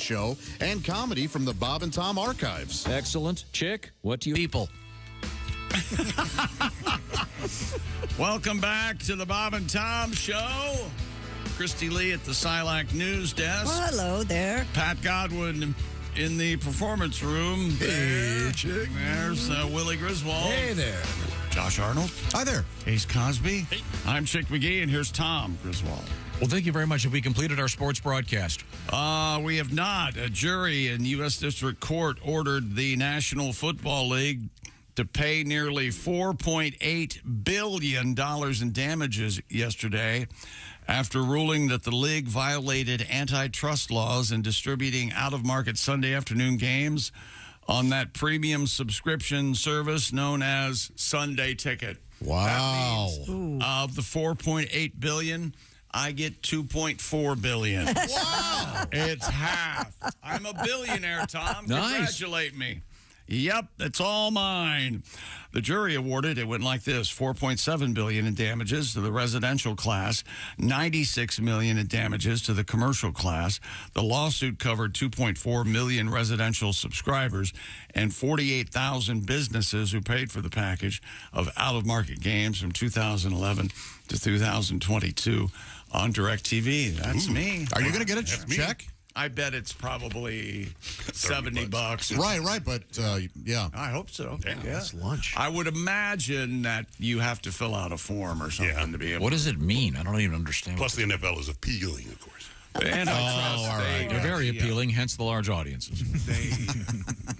show and comedy from the Bob and Tom archives. Excellent. Chick, what do you people? Welcome back to the Bob and Tom Show. Christy Lee at the Silac News Desk. Well, hello there. Pat Godwin in the performance room. Hey, Chick. There's Willie Griswold. Hey there. Josh Arnold. Hi there. Case Cosby. Hey. I'm Chick McGee, and here's Tom Griswold. Well, thank you very much. Have we completed our sports broadcast? We have not. A jury in U.S. District Court ordered the National Football League to pay nearly $4.8 billion in damages yesterday after ruling that the league violated antitrust laws in distributing out-of-market Sunday afternoon games on that premium subscription service known as Sunday Ticket. Wow. That means of the $4.8 billion, I get $2.4 billion. Wow. It's half. I'm a billionaire, Tom. Nice. Congratulate me. Yep, it's all mine. The jury awarded, it went like this, $4.7 billion in damages to the residential class, $96 million in damages to the commercial class. The lawsuit covered 2.4 million residential subscribers and 48,000 businesses who paid for the package of out-of-market games from 2011 to 2022 on DirecTV. That's me. Are you going to get a check? I bet it's probably $70. Right, but yeah. I hope so. Damn, yeah. that's lunch. I would imagine that you have to fill out a form or something to be able What does it mean? I don't even understand. Plus, the NFL is appealing, of course. Antitrust, all right. They're very appealing, hence the large audiences.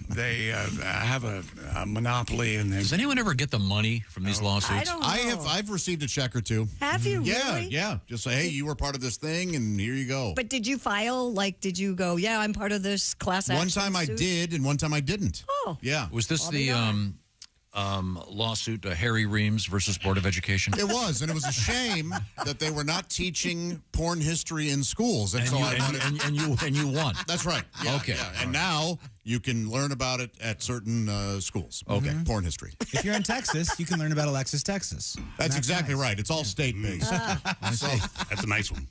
They have a monopoly in there. Does anyone ever get the money from these lawsuits? I don't know. I've received a check or two. Have you really? Yeah. Just say, hey, you were part of this thing, and here you go. But did you file, did you go, yeah, I'm part of this class action One time I suit? did, and one time I didn't. Oh. Yeah. Was this the lawsuit, Harry Reams versus Board of Education? It was, and it was a shame that they were not teaching porn history in schools. And, And, so you, I wanted... and you won. That's right. Yeah, Okay. Yeah. And now you can learn about it at certain schools. Okay. Porn history. If you're in Texas, you can learn about Alexis Texas. That's exactly nice. right. It's all state-based. That's a nice one.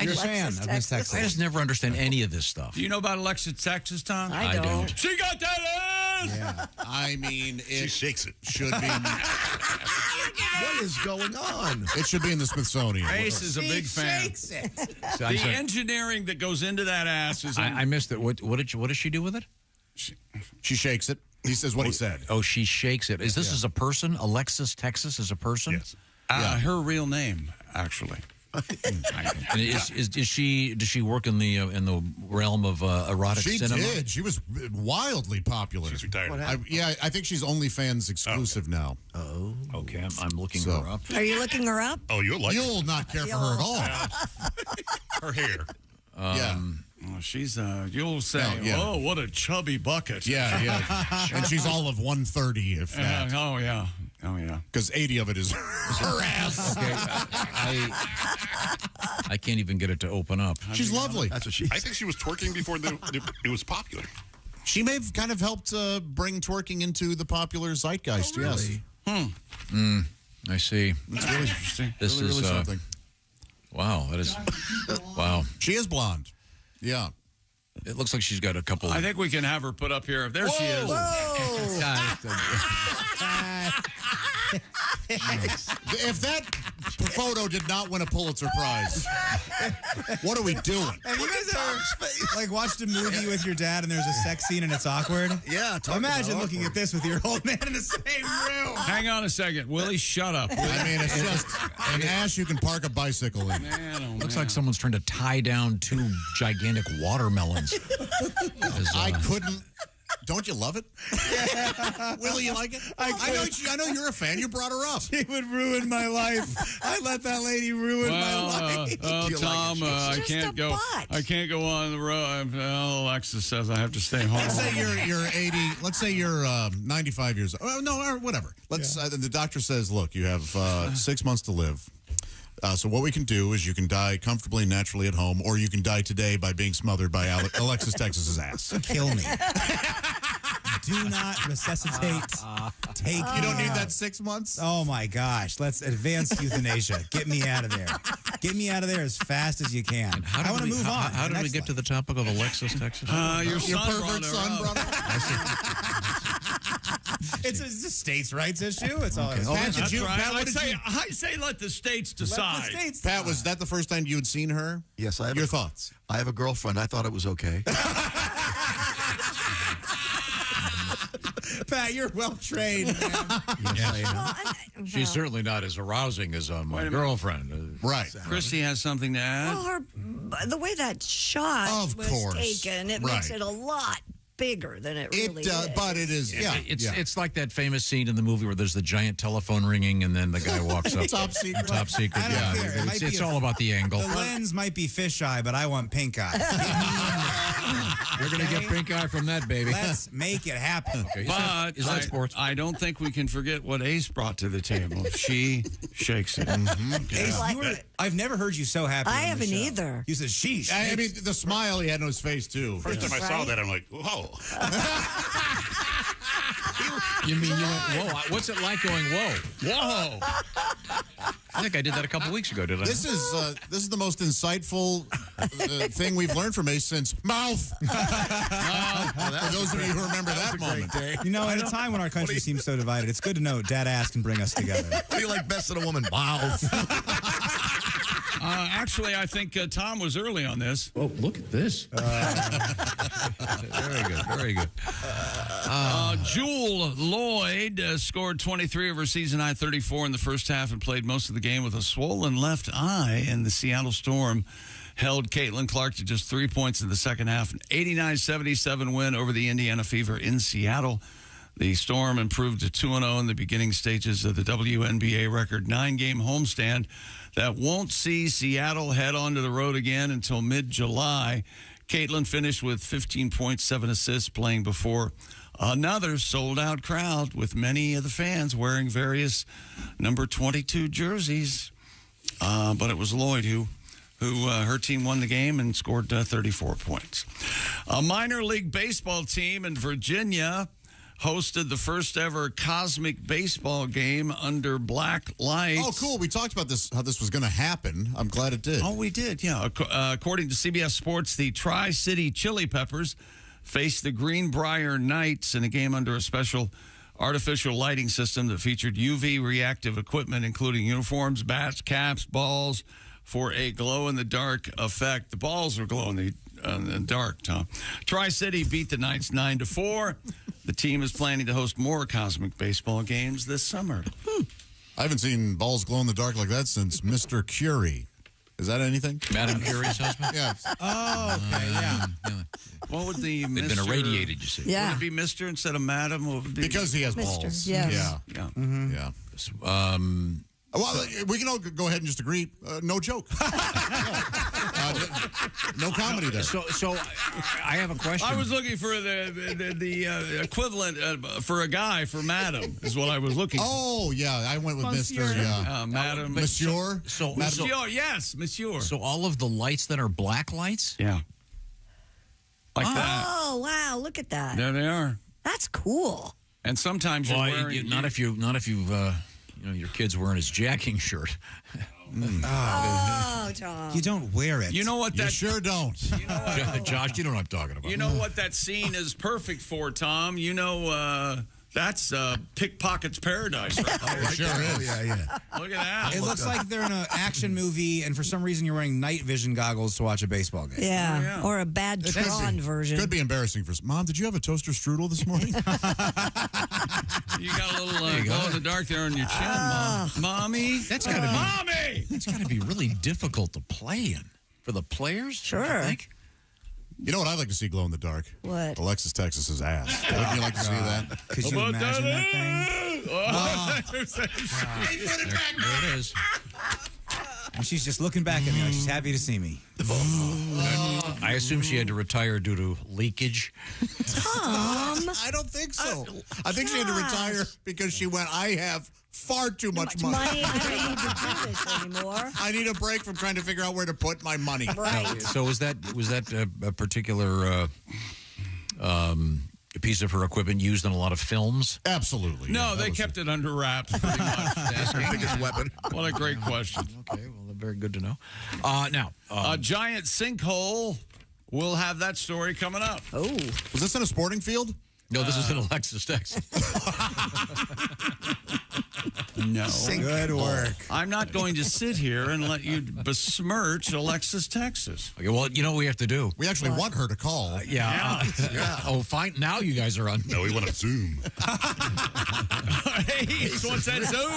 You're a fan of Miss Texas. I just never understand any of this stuff. Do you know about Alexis Texas, Tom? I don't. She got that ass! Yeah. I mean, She it shakes it. should be. What is going on? It should be in the Smithsonian. Ace is a big fan. So The I'm sorry. engineering that goes into that ass is... I missed it. What does she do with it? She shakes it. He says what he said. Oh, she shakes it. Is this as a person? Alexis Texas is a person? Yes. her real name, actually. And does she work in the realm of erotic She cinema? did. She was wildly popular. She's retired. I think she's OnlyFans exclusive now. Oh, okay. I'm looking So- her up. Are you looking her up? Oh, you'll like You'll not care for her at all. her hair. Yeah. Oh, she's, you'll say, No, yeah. oh, what a chubby bucket. Yeah. And she's all of 130, if that. Oh, yeah. Oh, yeah. Because 80 of it is her ass. Okay, I can't even get it to open up. She's lovely. That's what she I think she was twerking before it was popular. She may have kind of helped bring twerking into the popular zeitgeist, yes. I see. It's really interesting. This really is something. Wow. That is wow. She is blonde. Yeah. It looks like she's got a couple. I think we can have her put up here. There she is. If that photo did not win a Pulitzer Prize, what are we doing? Have you guys ever watched a movie with your dad and there's a sex scene and it's awkward? Yeah. Imagine looking at this with your old man in the same room. Hang on a second. Willie, shut up. I mean, it's just an ass you can park a bicycle in. Man, oh, Looks man. like someone's trying to tie down two gigantic watermelons. I couldn't. Don't you love it? Willie, you like it? I know you're a fan. You brought her up. It would ruin my life. I let that lady ruin my life. Tom, I Just can't a go. butt. I can't go on the road. Well, Alexis says I have to stay home. Let's say you're 80. Let's say you're 95 years old. Oh, no, or whatever. Let's. The doctor says, look, you have 6 months to live. So what we can do is you can die comfortably and naturally at home, or you can die today by being smothered by Alexis Texas's ass. Kill me. Do not resuscitate. Take. You don't need that 6 months? Oh my gosh! Let's advance euthanasia. Get me out of there. Get me out of there as fast as you can. I want to move on. How did we get to the topic of Alexis Texas? Your Pervert son, brother. It's a states' rights issue. It's all. Okay. Pat, That's right. Pat, what did I say let the states decide. Let the states Pat, was that the first time you had seen her? Yes, I have. Your thoughts? I have a girlfriend. I thought it was okay. Pat, you're well trained, man. She's certainly not as arousing as my girlfriend. Right. Christy has something to add. Well, the way that shot Of was course. taken, it makes Right. it a lot bigger than it really is. But it is, yeah. It's like that famous scene in the movie where there's the giant telephone ringing and then the guy walks up. Top secret. Top secret. I don't Yeah, care. It might it's be all about the angle. The lens might be fisheye, but I want pink eye. You're gonna get pink eye from that, baby. Let's make it happen. Okay, But is that sports? I don't think we can forget what Ace brought to the table. She shakes it. Ace, I've never heard you so happy. I on the haven't show. either. You said sheesh. I mean, the smile he had on his face, too. First time I saw Right? that, I'm like, whoa. You mean you went, whoa? What's it like going, whoa? Whoa! I think I did that a couple weeks ago, did I? This is the most insightful thing we've learned from Ace since mouth. For those of you who remember that moment. You know, at a time when our country seems so divided, it's good to know Dad ass can bring us together. What do you like best in a woman? Wow. Actually, I think Tom was early on this. Oh, look at this. Very good, very good. Jewel Lloyd scored 23 of her season-high 34 in the first half and played most of the game with a swollen left eye, and the Seattle Storm held Caitlin Clark to just 3 points in the second half. An 89-77 win over the Indiana Fever in Seattle. The Storm improved to 2-0 in the beginning stages of the WNBA record 9-game homestand that won't see Seattle head onto the road again until mid-July. Caitlin finished with 15.7 assists, playing before another sold-out crowd with many of the fans wearing various number 22 jerseys. But it was Lloyd who her team won the game and scored 34 points. A minor league baseball team in Virginia hosted the first ever cosmic baseball game under black lights. Oh, cool. We talked about this, how this was going to happen. I'm glad it did. Oh, we did, yeah. According to CBS Sports, the Tri-City Chili Peppers faced the Greenbrier Knights in a game under a special artificial lighting system that featured UV reactive equipment, including uniforms, bats, caps, balls, for a glow-in-the-dark effect. The balls were glow in the dark, Tom. Tri-City beat the Knights 9-4. The team is planning to host more cosmic baseball games this summer. I haven't seen balls glow in the dark like that since Mr. Curie. Is that anything? Madam Curie's husband? Yes. Oh, okay, yeah. What would the They've been irradiated, you see. Yeah. Would it be Mr. instead of Madam? What would it be? Because he has Mr., balls. yes. Yeah. Yeah. Yeah. Um, Well, we can all go ahead and just agree. No joke. No comedy there. so I have a question. I was looking for the equivalent for a guy for Madam is what I was looking for. Oh, yeah. I went with Monsieur. Mr. Yeah. Madam. Monsieur. So, Monsieur, yes, Monsieur. so all of the lights that are black lights? Yeah. Like that. Oh, wow. Look at that. There they are. That's cool. And sometimes you're wearing... not if you've your kid's wearing his jacking shirt. Oh, Tom. You don't wear it. You know what You that... sure don't. Josh, you know what I'm talking about. You know what that scene is perfect for, Tom? You know, that's Pickpocket's Paradise right there. It sure is. Oh, yeah. Look at that. It looks like they're in an action movie, and for some reason you're wearing night vision goggles to watch a baseball game. Yeah. yeah. Or a bad It could Tron be. version. Could be embarrassing for Mom, did you have a toaster strudel this morning? You got a little glow in the dark there on your chin, Mom. Mommy. That's gotta be Mommy! that's gotta be really difficult to play in for the players. Sure. don't you think? You know what I'd like to see glow in the dark? What? Alexis Texas's ass. Wouldn't you like to see that? Could you imagine that thing? There it is. And she's just looking back at me like she's happy to see me. I assume she had to retire due to leakage. I don't think so. I think she had to retire because she went, I have far too much money. Money, I don't need to do this anymore. I need a break from trying to figure out where to put my money. Right. So was that a particular piece of her equipment used in a lot of films? Absolutely. No, yeah, they kept it under wraps pretty much. That's her biggest weapon. What a great question. Okay, well, very good to know. Now, A giant sinkhole. We'll have that story coming up. Oh, Was this in a sporting field? no, this is in Alexis, Texas. No. Good work. I'm not going to sit here and let you besmirch Alexis, Texas. Okay, well, you know what we have to do? We actually want her to call. Yeah. Oh, fine. Now you guys are on. No, we want to Zoom. Ace wants that Zoom.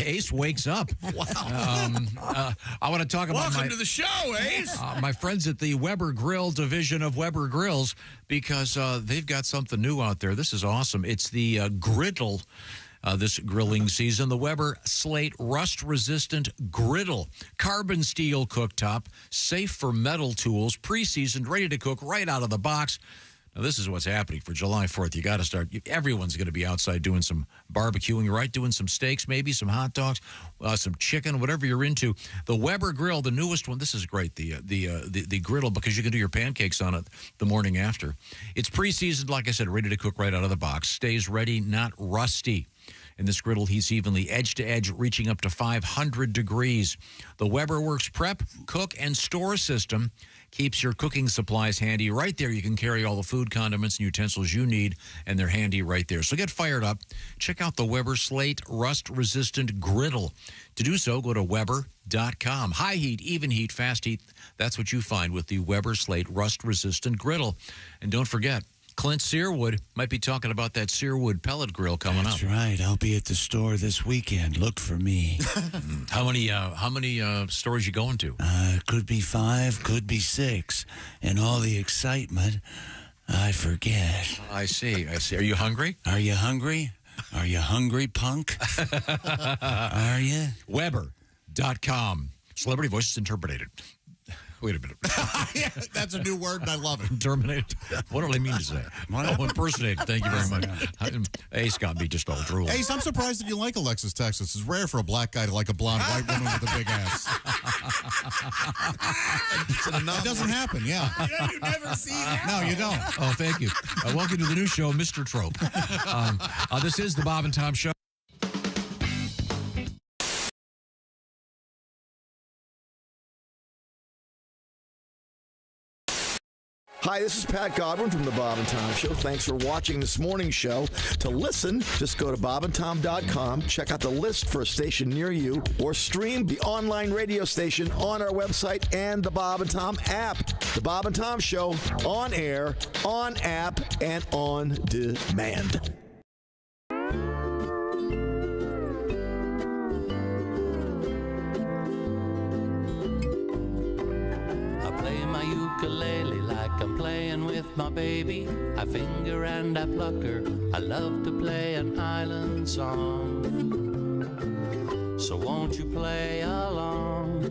Ace wakes up. Wow. I want to talk about Welcome to the show, Ace. my friends at the Weber Grill division of Weber Grills, because they've got something new out there. This is awesome. It's the griddle. This grilling season, the Weber Slate rust-resistant griddle, carbon steel cooktop, safe for metal tools, pre-seasoned, ready to cook right out of the box. Now, this is what's happening for July 4th. You got to start. Everyone's going to be outside doing some barbecuing, right? Doing some steaks, maybe some hot dogs, some chicken, whatever you're into. The Weber Grill, the newest one. This is great. The griddle, because you can do your pancakes on it the morning after. It's pre-seasoned, like I said, ready to cook right out of the box. Stays ready, not rusty. And this griddle heats evenly, edge to edge, reaching up to 500 degrees. The Weber Works prep, cook, and store system keeps your cooking supplies handy right there. You can carry all the food, condiments, and utensils you need, and they're handy right there. So get fired up. Check out the Weber Slate rust-resistant griddle. To do so, go to Weber.com. High heat, even heat, fast heat. That's what you find with the Weber Slate rust-resistant griddle. And don't forget, Clint Searwood might be talking about that Searwood pellet grill coming That's up. right. I'll be at the store this weekend. Look for me. How many stores you going to? Could be 5, could be 6. And all the excitement, I forget. I see. Are you hungry? Are you hungry? Are you hungry, punk? Are you? Weber.com. Celebrity voices interpreted. Wait a minute. Yeah, that's a new word, and I love it. Terminated. What did I mean to say? Oh, impersonated. Thank you very much. Ace got me just all drooling. Ace, I'm surprised that you like Alexis Texas. It's rare for a black guy to like a blonde white woman with a big ass. It doesn't happen, yeah. You never see that. No, you don't. Oh, thank you. Welcome to the new show, Mr. Trope. This is the Bob and Tom Show. Hi, this is Pat Godwin from the Bob and Tom Show. Thanks for watching this morning's show. To listen, just go to bobandtom.com, check out the list for a station near you, or stream the online radio station on our website and the Bob and Tom app. The Bob and Tom Show, on air, on app, and on demand. Ukulele like I'm playing with my baby. I finger and I pluck her. I love to play an island song. So won't you play along?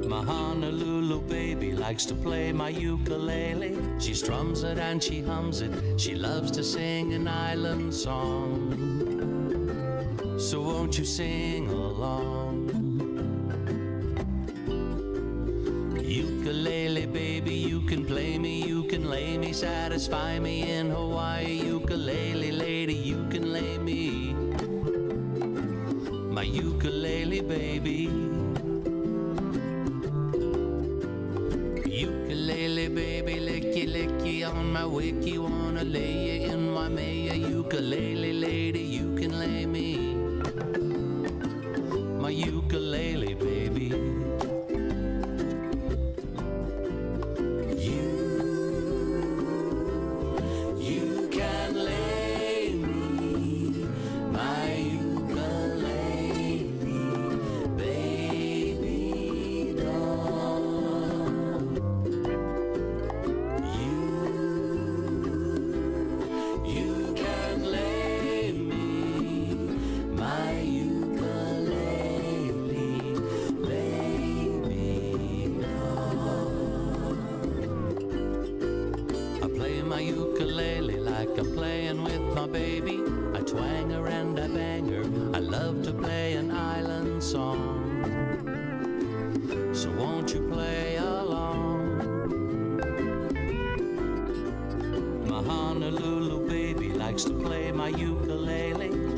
My Honolulu baby likes to play my ukulele. She strums it and she hums it. She loves to sing an island song. So won't you sing along? Ukulele, baby, you can play me, you can lay me, satisfy me in Hawaii. Ukulele, lady, you can lay me. My ukulele, baby. Ukulele, baby, licky, licky on my wiki. Wanna lay you in Waimea. Ukulele, lady, you can lay me. My ukulele, baby.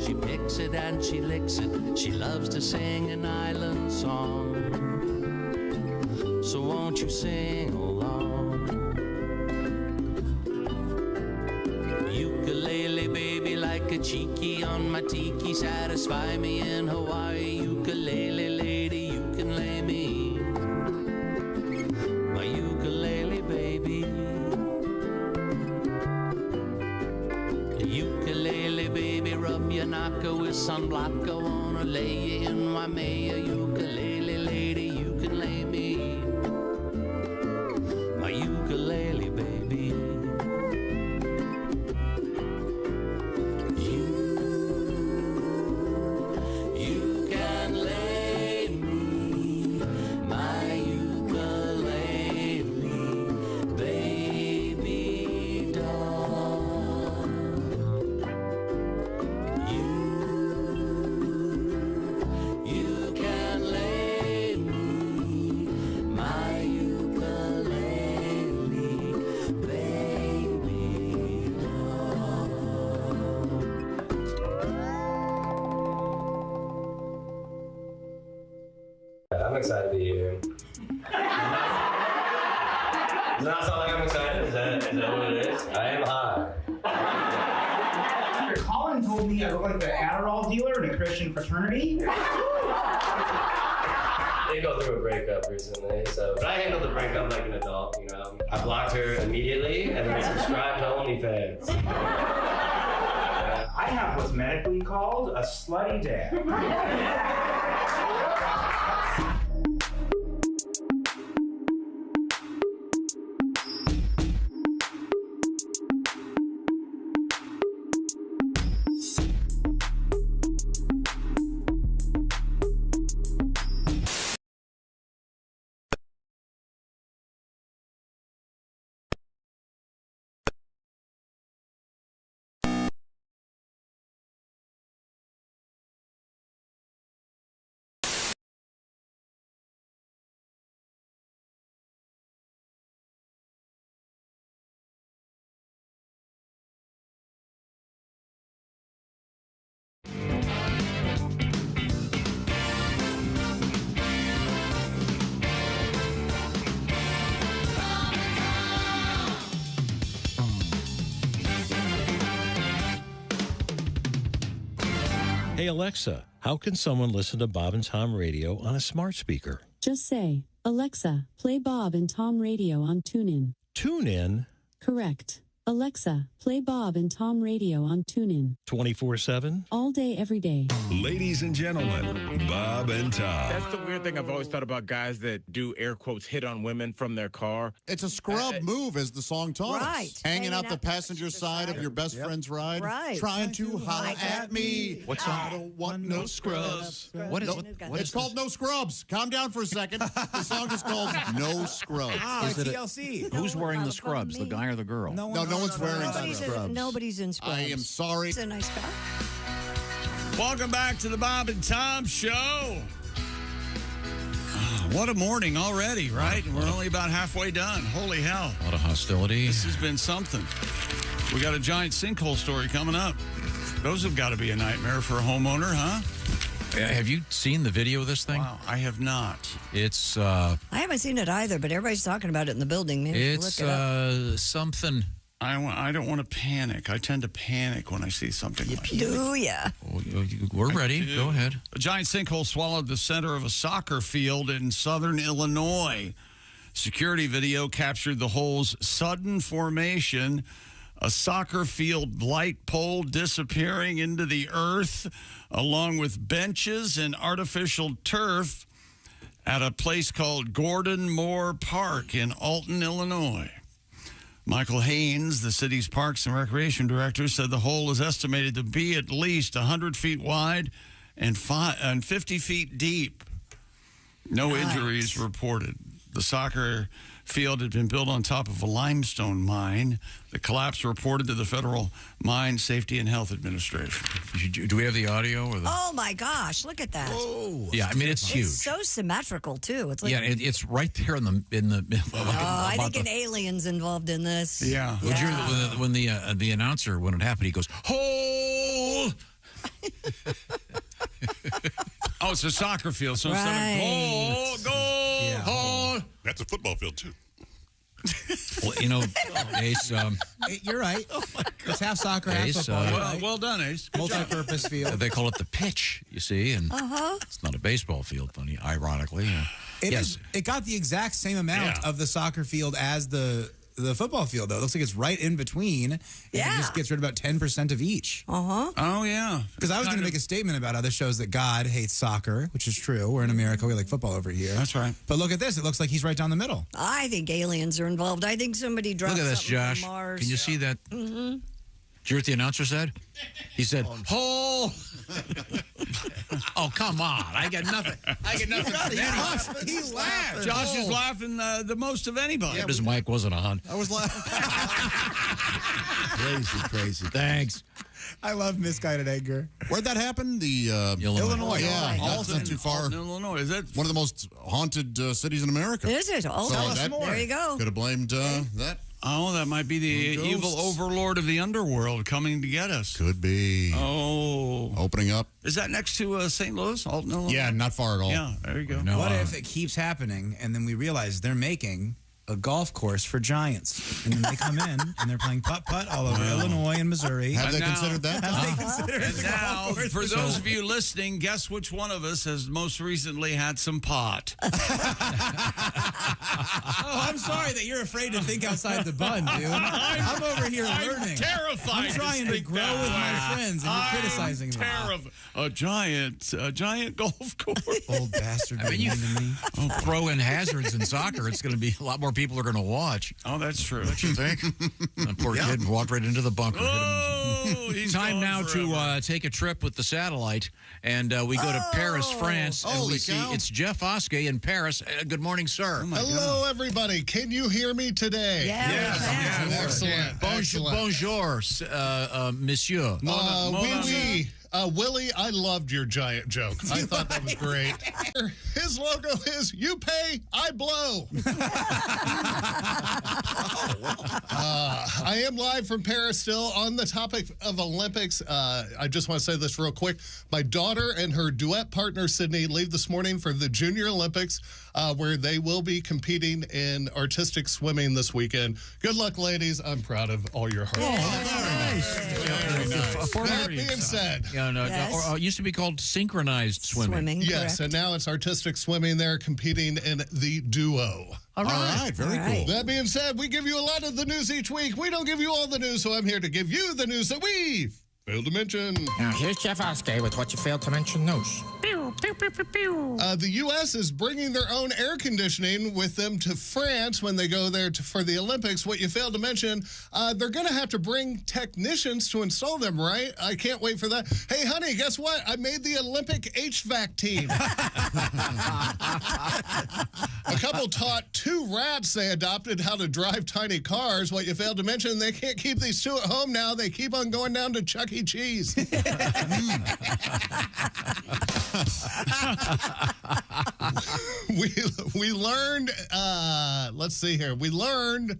She picks it and she licks it. She loves to sing an island song. So won't you sing along? Ukulele baby, like a cheeky on my tiki, satisfy me in Hawaii. Ukulele lady, you can lay me, my ukulele baby. Ukulele baby, rub your knocker with sunblock. I wanna lay you in Waimea. Ukulele lady, you can lay me, my ukulele baby. You can lay me, my ukulele baby doll. You can lay me, my ukulele baby doll. I'm excited to be here. Does that sound like I'm excited? Is that what it is? I am high. Colin told me I look like the Adderall dealer in a Christian fraternity. I did go through a breakup recently, but I handled the breakup like an adult, you know. I blocked her immediately and then subscribed to OnlyFans. I have what's medically called a slutty dad. Hey, Alexa, how can someone listen to Bob and Tom Radio on a smart speaker? Just say, Alexa, play Bob and Tom Radio on TuneIn. TuneIn? Correct. Alexa, play Bob and Tom Radio on TuneIn. 24/7? All day, every day. Ladies and gentlemen, Bob and Tom. That's the weird thing I've always thought about guys that do air quotes hit on women from their car. It's a scrub move, as the song taught Right. us. Hanging out the passenger side of your best friend's ride. Right. Trying to holler at me. What I song? don't want no scrubs. What is It's called No Scrubs. Calm down for a second. The song is called No Scrubs. It's TLC. Who's wearing the scrubs, the guy or the girl? No one's wearing scrubs. Nobody's in scrubs. I am sorry. It's a nice car. Welcome back to the Bob and Tom Show. What a morning already, right? We're only about halfway done. Holy hell. A lot of hostility. This has been something. We got a giant sinkhole story coming up. Those have got to be a nightmare for a homeowner, huh? Have you seen the video of this thing? Wow, I have not. It's I haven't seen it either, but everybody's talking about it in the building. Maybe it's look it up. Something. I don't want to panic. I tend to panic when I see something like that. Do ya? We're ready. Go ahead. A giant sinkhole swallowed the center of a soccer field in southern Illinois. Security video captured the hole's sudden formation, a soccer field light pole disappearing into the earth, along with benches and artificial turf at a place called Gordon Moore Park in Alton, Illinois. Michael Haynes, the city's Parks and Recreation Director, said the hole is estimated to be at least 100 feet wide and 50 feet deep. No injuries reported. The soccer field had been built on top of a limestone mine. The collapse reported to the Federal Mine Safety and Health Administration. Do we have the audio? Or the... Oh my gosh! Look at that. Whoa. Yeah, I mean it's huge. It's so symmetrical too. It's like it's right there in the. I think an alien's involved in this. Yeah. When the announcer, when it happened, he goes, "Hole." Oh, it's a soccer field, so instead of goal. That's a football field, too. Well, you know, Ace. You're right. It's half soccer, half Ace, football. Well done, Ace. Good Multi-purpose field. They call it the pitch, you see, and it's not a baseball field, funny, ironically. It got the exact same amount of the soccer field as the football field, though. It looks like it's right in between. And it just gets rid of about 10% of each. Oh, yeah. Because I was going to make a statement about how this shows that God hates soccer, which is true. We're in America. We like football over here. That's right. But look at this. It looks like he's right down the middle. I think aliens are involved. I think somebody dropped Look at this, something Josh. from Mars. Can you see that? Mm-hmm. Did you hear what the announcer said? He said, "Hole." Oh, come on. I get nothing. He laughed. Josh is laughing the most of anybody. His mic wasn't on. I was laughing. Crazy. Thanks. I love misguided anger. Where'd that happen? The Illinois. Yeah, Alton, not too far. Alton, Illinois. Is that one of the most haunted cities in America? Is it? Alton. There you go. Could have blamed that. Oh, that might be the evil overlord of the underworld coming to get us. Could be. Oh. Opening up. Is that next to St. Louis? Alton, Illinois? Yeah, not far at all. Yeah, there you go. No, What if it keeps happening and then we realize they're making a golf course for giants? And then they come in and they're playing putt-putt all over Illinois and Missouri. Have they considered that? Have they considered And the now, golf course? for those of you listening, guess which one of us has most recently had some pot? Oh, I'm sorry that you're afraid to think outside the bun, dude. I'm over here learning. Terrified. I'm trying to grow with my friends, and you're criticizing me. A giant golf course. Old bastard. I mean, you throw in hazards in soccer, it's going to be a lot more people are going to watch. Oh, that's true. Don't you think? That poor kid walked right into the bunker. Oh, he's Time gone now forever. to take a trip with the satellite, and we go to Paris, France, and Holy we see cow. it's Jeff Oskay in Paris. Good morning, sir. Hello, everybody. Can you hear me today? Yes. Excellent. Bonjour, monsieur. Oui. Willie, I loved your giant joke. I thought that was great. His logo is "You pay, I blow." I am live from Paris still. On the topic of Olympics, I just want to say this real quick. My daughter and her duet partner, Sydney, leave this morning for the Junior Olympics, where they will be competing in artistic swimming this weekend. Good luck, ladies. I'm proud of all your hard work. That being said, it used to be called synchronized swimming. Yes, and now it's artistic swimming. They're competing in the duo. All right, very cool. That being said, we give you a lot of the news each week. We don't give you all the news, so I'm here to give you the news that we failed to mention. Now, here's Jeff Oskay with what you failed to mention news. The U.S. is bringing their own air conditioning with them to France when they go there for the Olympics. What you failed to mention, they're going to have to bring technicians to install them, right? I can't wait for that. Hey, honey, guess what? I made the Olympic HVAC team. A couple taught 2 rats they adopted how to drive tiny cars. What you failed to mention, they can't keep these 2 at home now. They keep on going down to Chuck E. Cheese. We learned, let's see here. We learned,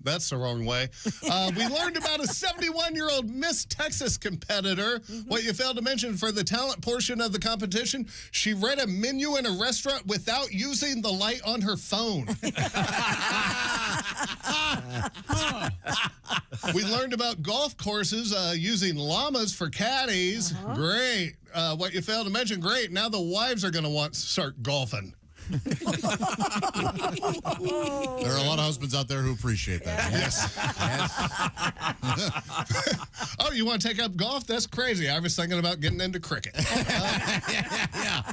that's the wrong way. We learned about a 71-year-old Miss Texas competitor. What you failed to mention for the talent portion of the competition, she read a menu in a restaurant without using the light on her phone. We learned about golf courses using llamas for caddies. Great. What you failed to mention, great. Now the wives are going to want to start golfing. There are a lot of husbands out there who appreciate that. Yes. Oh, you want to take up golf? That's crazy. I was thinking about getting into cricket.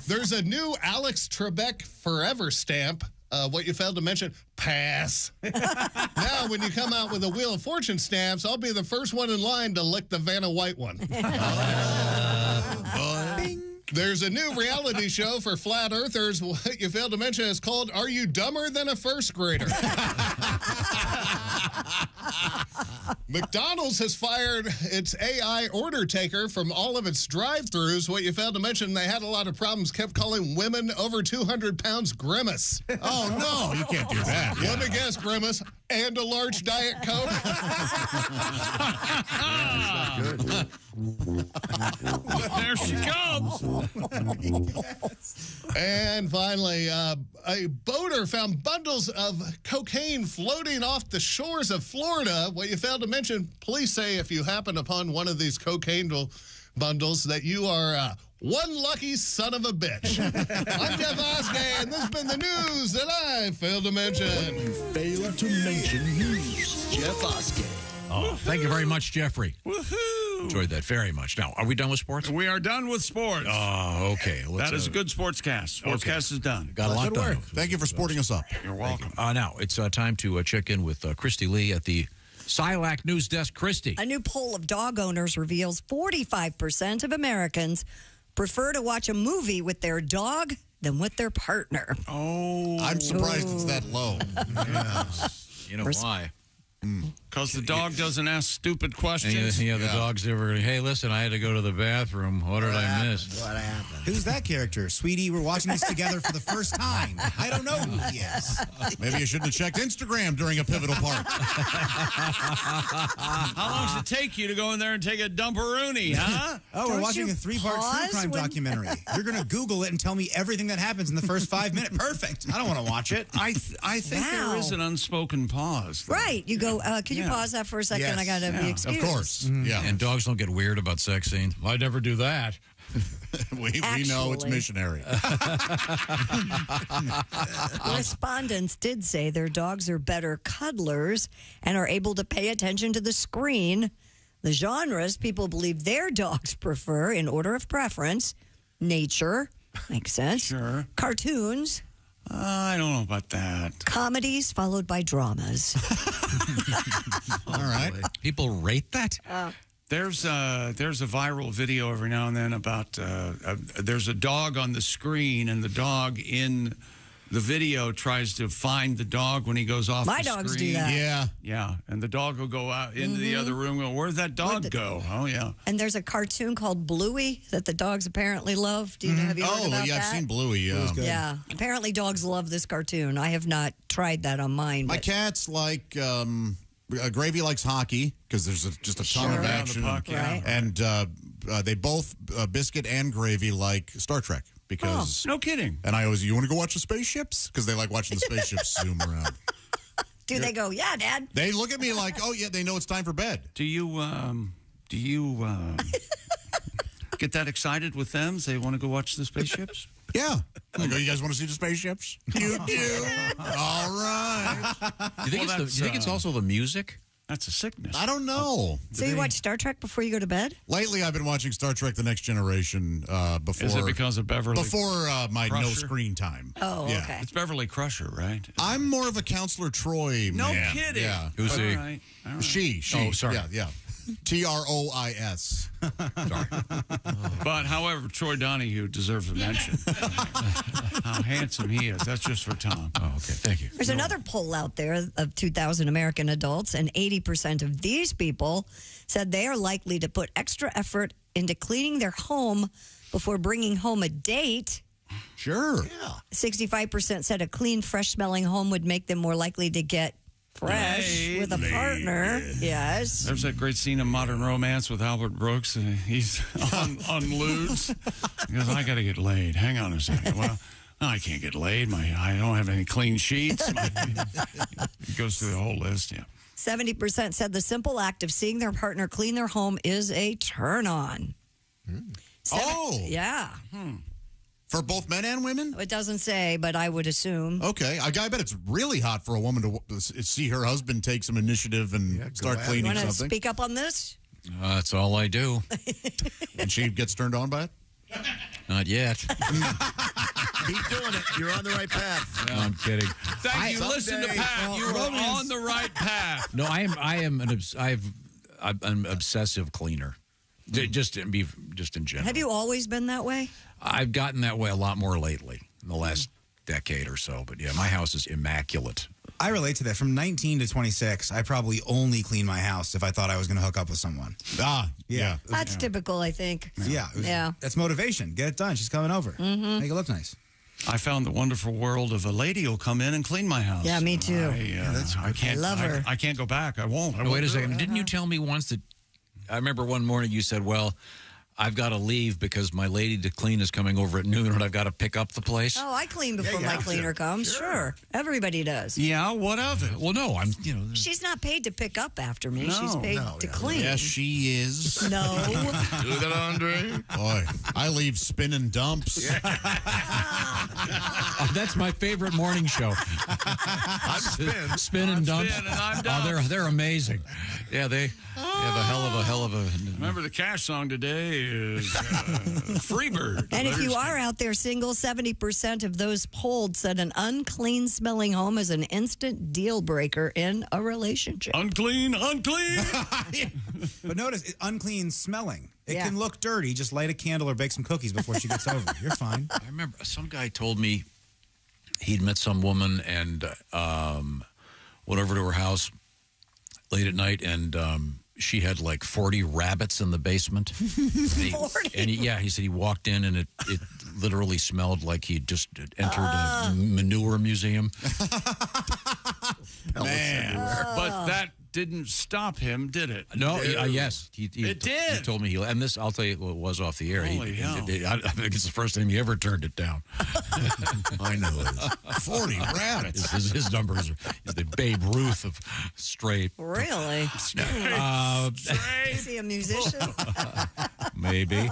There's a new Alex Trebek Forever stamp. What you failed to mention, pass. Now, when you come out with a Wheel of Fortune stamps, I'll be the first one in line to lick the Vanna White one. There's a new reality show for flat earthers. What you failed to mention is called Are You Dumber Than a First Grader? McDonald's has fired its AI order taker from all of its drive-thrus. What you failed to mention, they had a lot of problems, kept calling women over 200 pounds Grimace. Oh, no, you can't do that. Let me guess, Grimace, and a large Diet Coke. There she comes. And finally, a boater found bundles of cocaine floating off the shores of Florida. What you failed to mention, police say if you happen upon one of these cocaine bundles that you are one lucky son of a bitch. I'm Jeff Oskay, and this has been the news that I failed to mention. Failed to mention news. Jeff Oskay. Oh, thank you very much, Jeffrey. Woohoo! Enjoyed that very much. Now, are we done with sports? We are done with sports. Oh, okay. That is a good sportscast. Sportscast is done. Got a lot done. Thank you for sporting us up. You're welcome. Now, it's time to check in with Christy Lee at the Silac News Desk. Christy. A new poll of dog owners reveals 45% of Americans prefer to watch a movie with their dog than with their partner. Oh. I'm surprised it's that low. You know why? Because the dog doesn't ask stupid questions. The dog's never going to, hey, listen, I had to go to the bathroom. What did I miss? What happened? Who's that character? Sweetie, we're watching this together for the first time. I don't know who he is. Maybe you shouldn't have checked Instagram during a pivotal part. How long does it take you to go in there and take a dumperoonie, huh? Oh, we're watching a 3-part true pause crime documentary. You're going to Google it and tell me everything that happens in the first 5 minutes. Perfect. I don't want to watch it. I think there is an unspoken pause. Right. You go, can you pause that for a second? Yes. I got to be excused. Of course. Yeah. And dogs don't get weird about sex scenes. I never do that. we know it's missionary. Respondents did say their dogs are better cuddlers and are able to pay attention to the screen. The genres people believe their dogs prefer in order of preference: nature, makes sense. Sure. Cartoons. I don't know about that. Comedies followed by dramas. All right. People rate that? There's a viral video every now and then about there's a dog on the screen, and the dog in the video tries to find the dog when he goes off My the dogs screen. do that. Yeah, and the dog will go out into the other room and go, where'd that dog go? Oh, yeah. And there's a cartoon called Bluey that the dogs apparently love. Do you have you heard about that? I've seen Bluey. Yeah, apparently dogs love this cartoon. I have not tried that on mine. My but cats like Gravy likes hockey because there's just a ton of action. Right. And they both, Biscuit and Gravy, like Star Trek. Because no kidding. And I always, you want to go watch the spaceships? Because they like watching the spaceships zoom around. Do they go, yeah, Dad? They look at me like, oh, yeah, they know it's time for bed. Do you get that excited with them? They want to go watch the spaceships? Yeah. I go, you guys want to see the spaceships? You do. All right. Do you think it's also the music? That's a sickness. I don't know. So you watch Star Trek before you go to bed? Lately, I've been watching Star Trek: The Next Generation before. Is it because of Beverly? Before my Crusher? no screen time. Oh, yeah. It's Beverly Crusher, right? I'm more of a Counselor Troy No man. kidding. Yeah. Who's he? All right. She. Oh, sorry. Yeah. Trois. Sorry. But, however, Troy Donahue deserves a mention. How handsome he is. That's just for Tom. Oh, okay. Thank you. There's another poll out there of 2,000 American adults, and 80% of these people said they are likely to put extra effort into cleaning their home before bringing home a date. Sure. Yeah. 65% said a clean, fresh-smelling home would make them more likely to get fresh with a partner. Yes. There's that great scene in Modern Romance with Albert Brooks. He's on lewds. He goes, I got to get laid. Hang on a second. Well, no, I can't get laid. I don't have any clean sheets. He goes through the whole list, yeah. 70% said the simple act of seeing their partner clean their home is a turn-on. Yeah. For both men and women? It doesn't say, but I would assume. Okay. I bet it's really hot for a woman to see her husband take some initiative and start cleaning You want to something. speak up on this? That's all I do. And she gets turned on by it? Not yet. Keep doing it. You're on the right path. No, I'm kidding. Thank you. Listen to Pat. You are on the right path. No, I'm an obsessive cleaner. Just in general. Have you always been that way? I've gotten that way a lot more lately in the last decade or so. But yeah, my house is immaculate. I relate to that. From 19 to 26, I probably only cleaned my house if I thought I was going to hook up with someone. Yeah. That's typical, I think. Yeah. That's motivation. Get it done. She's coming over. Make it look nice. I found the wonderful world of a lady who'll come in and clean my house. Yeah, me too. I can't. I love her. I can't go back. I won't. Wait a second. Didn't you tell me once that? I remember one morning you said, "Well, I've got to leave because my lady to clean is coming over at noon, and I've got to pick up the place." Oh, I clean before my cleaner comes. Sure. Everybody does. Yeah, what of it? Well, no, She's not paid to pick up after me. She's paid to clean. Yes, she is. No. Do the laundry. Boy, I leave spinning dumps. That's my favorite morning show. I'm Spin and dump. Spin and I'm dump. They're amazing. Yeah, they have a hell of a. Remember the Cash song today is Freebird. And if you are out there single, 70% of those polled said an unclean smelling home is an instant deal breaker in a relationship. Unclean. But notice, unclean smelling. It can look dirty. Just light a candle or bake some cookies before she gets over. You're fine. I remember some guy told me he'd met some woman and went over to her house late at night, and she had like 40 rabbits in the basement. 40? And he said he walked in, and it literally smelled like he'd just entered a manure museum. Man. But that didn't stop him, did it? No, yes. He It did. He told me and this, I'll tell you what it was off the air. Holy hell. I think it's the first time he ever turned it down. I know it. 40 rabbits. His numbers is the Babe Ruth of straight. Really? Is he a musician? Maybe.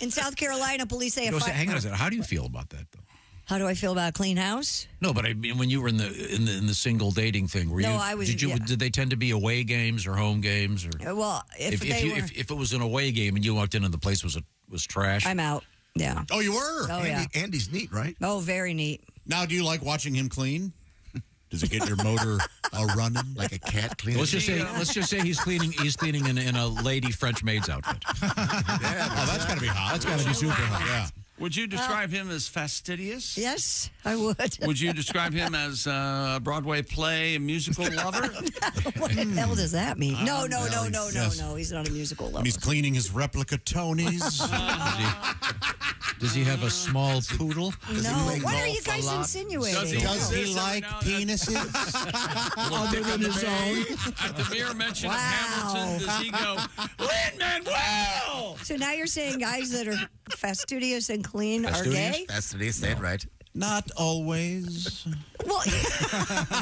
In South Carolina, police say Hang on a second. How do you feel about that, though? How do I feel about a clean house? No, but I mean, when you were in the single dating thing, were you? I was. Did they tend to be away games or home games or? Well, if it was an away game and you walked in and the place was trash, I'm out. Yeah. Oh, you were? Oh, yeah. Andy's neat, right? Oh, very neat. Now, do you like watching him clean? Does it get your motor running like a cat cleaning? Let's just say he's cleaning in a lady French maid's outfit. That's got to be hot. That's got to be super hot. Yeah. Would you describe him as fastidious? Yes, I would. Would you describe him as a Broadway play, a musical lover? What the hell does that mean? No. He's not a musical lover. And he's cleaning his replica Tonys. Does he have a small poodle? No. What are you guys insinuating? Does he like penises? Other than his own? At the mere mention of Hamilton, does he go, Lin-Manuel? So now you're saying guys that are fastidious and clean are gay? That's what he said, right? Not always. Well,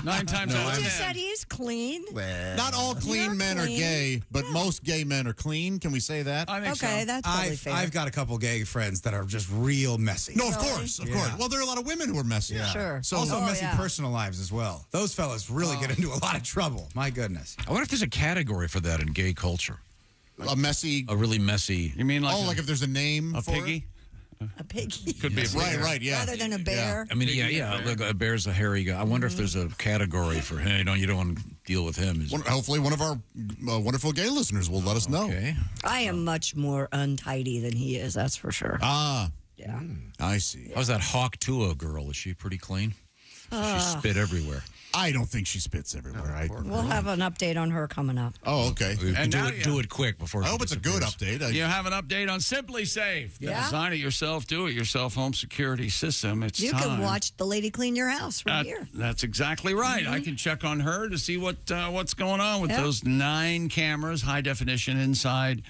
9 times out of 10. You just said he's clean. Well, not all clean men are gay, but most gay men are clean. Can we say that? I think okay, so. that's probably fair. I've got a couple gay friends that are just real messy. No, of course. Well, there are a lot of women who are messy. Yeah. Sure. So also messy personal lives as well. Those fellas really get into a lot of trouble. My goodness. I wonder if there's a category for that in gay culture. A really messy. You mean like like if there's a name for piggy? it? A piggy. Could be a bear. Right, yeah. Rather than a bear. I mean, yeah. Look, a bear's a hairy guy. I wonder if there's a category for him. You don't want to deal with him. Hopefully, one of our wonderful gay listeners will let us know. Okay. I am much more untidy than he is. That's for sure. Yeah. I see. How's that Hawk Tua girl? Is she pretty clean? She spit everywhere. I don't think she spits everywhere. We'll have an update on her coming up. Oh, okay. And do it quick before. I hope it's a good update. You have an update on Simply Safe. The design it yourself, do it yourself home security system. It's You time. can watch the lady clean your house right here. That's exactly right. I can check on her to see what's going on with those 9 cameras, high definition inside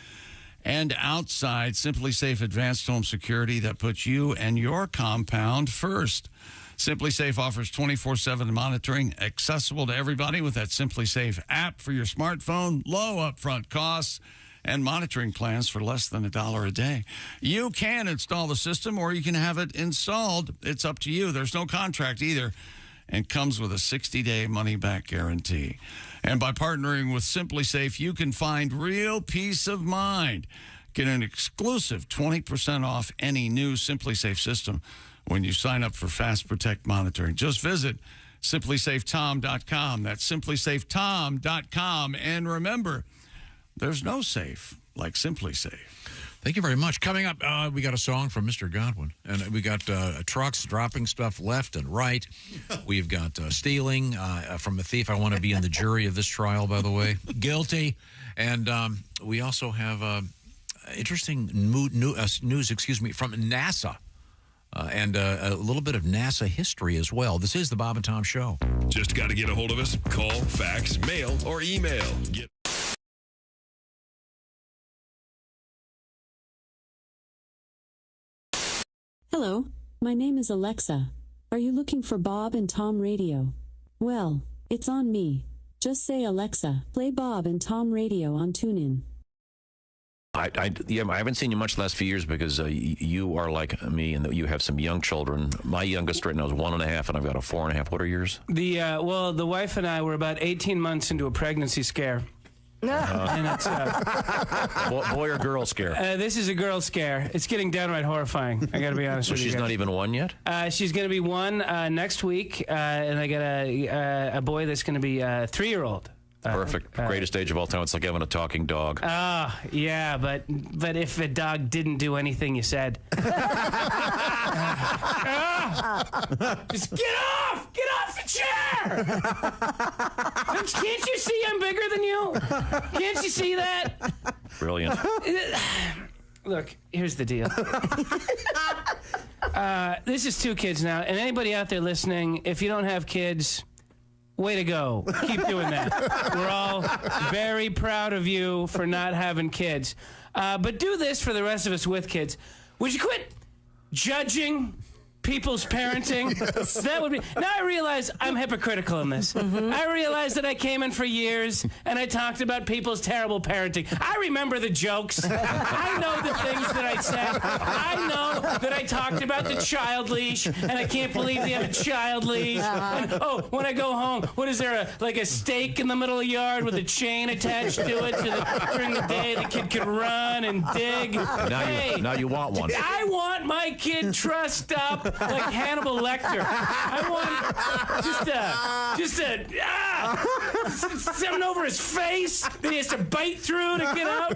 and outside. Simply Safe Advanced Home Security that puts you and your compound first. Simply Safe offers 24/7 monitoring, accessible to everybody with that Simply Safe app for your smartphone, low upfront costs, and monitoring plans for less than $1 a day. You can install the system or you can have it installed. It's up to you. There's no contract either, and comes with a 60-day money-back guarantee. And by partnering with Simply Safe, you can find real peace of mind. Get an exclusive 20% off any new Simply Safe system when you sign up for Fast Protect monitoring. Just visit simplysafetom.com. That's simplysafetom.com. And remember, there's no safe like Simply Safe. Thank you very much. Coming up, we got a song from Mr. Godwin, and we got trucks dropping stuff left and right. We've got stealing from a thief. I want to be in the jury of this trial, by the way. Guilty. And we also have interesting news, from NASA. And a little bit of NASA history as well. This is the Bob and Tom Show. Just got to get a hold of us. Call, fax, mail, or email. Hello, my name is Alexa. Are you looking for Bob and Tom Radio? Well, it's on me. Just say, Alexa, play Bob and Tom Radio on TuneIn. I haven't seen you much the last few years because you are like me and you have some young children. My youngest right now is 1.5, and I've got a 4.5. What are yours? The wife and I were about 18 months into a pregnancy scare. And it's boy or girl scare? This is a girl scare. It's getting downright horrifying. I got to be honest with you. So she's not even one yet? She's going to be one next week, and I got a boy that's going to be a 3-year-old. Perfect. Greatest age of all time. It's like having a talking dog. Yeah, but if a dog didn't do anything you said. Just get off the chair! Can't you see I'm bigger than you? Can't you see that? Brilliant. Look, here's the deal. This is 2 kids now, and anybody out there listening, if you don't have kids, way to go. Keep doing that. We're all very proud of you for not having kids. But do this for the rest of us with kids. Would you quit judging people's parenting? That would be. Now I realize I'm hypocritical in this. I realize that I came in for years and I talked about people's terrible parenting. I remember the jokes. I know the things that I said. I know that I talked about the child leash, and I can't believe they have a child leash. And, when I go home, what is there, a stake in the middle of the yard with a chain attached to it during the day the kid could run and dig? Now you want one. I want my kid trussed up like Hannibal Lecter. I want just something over his face that he has to bite through to get out.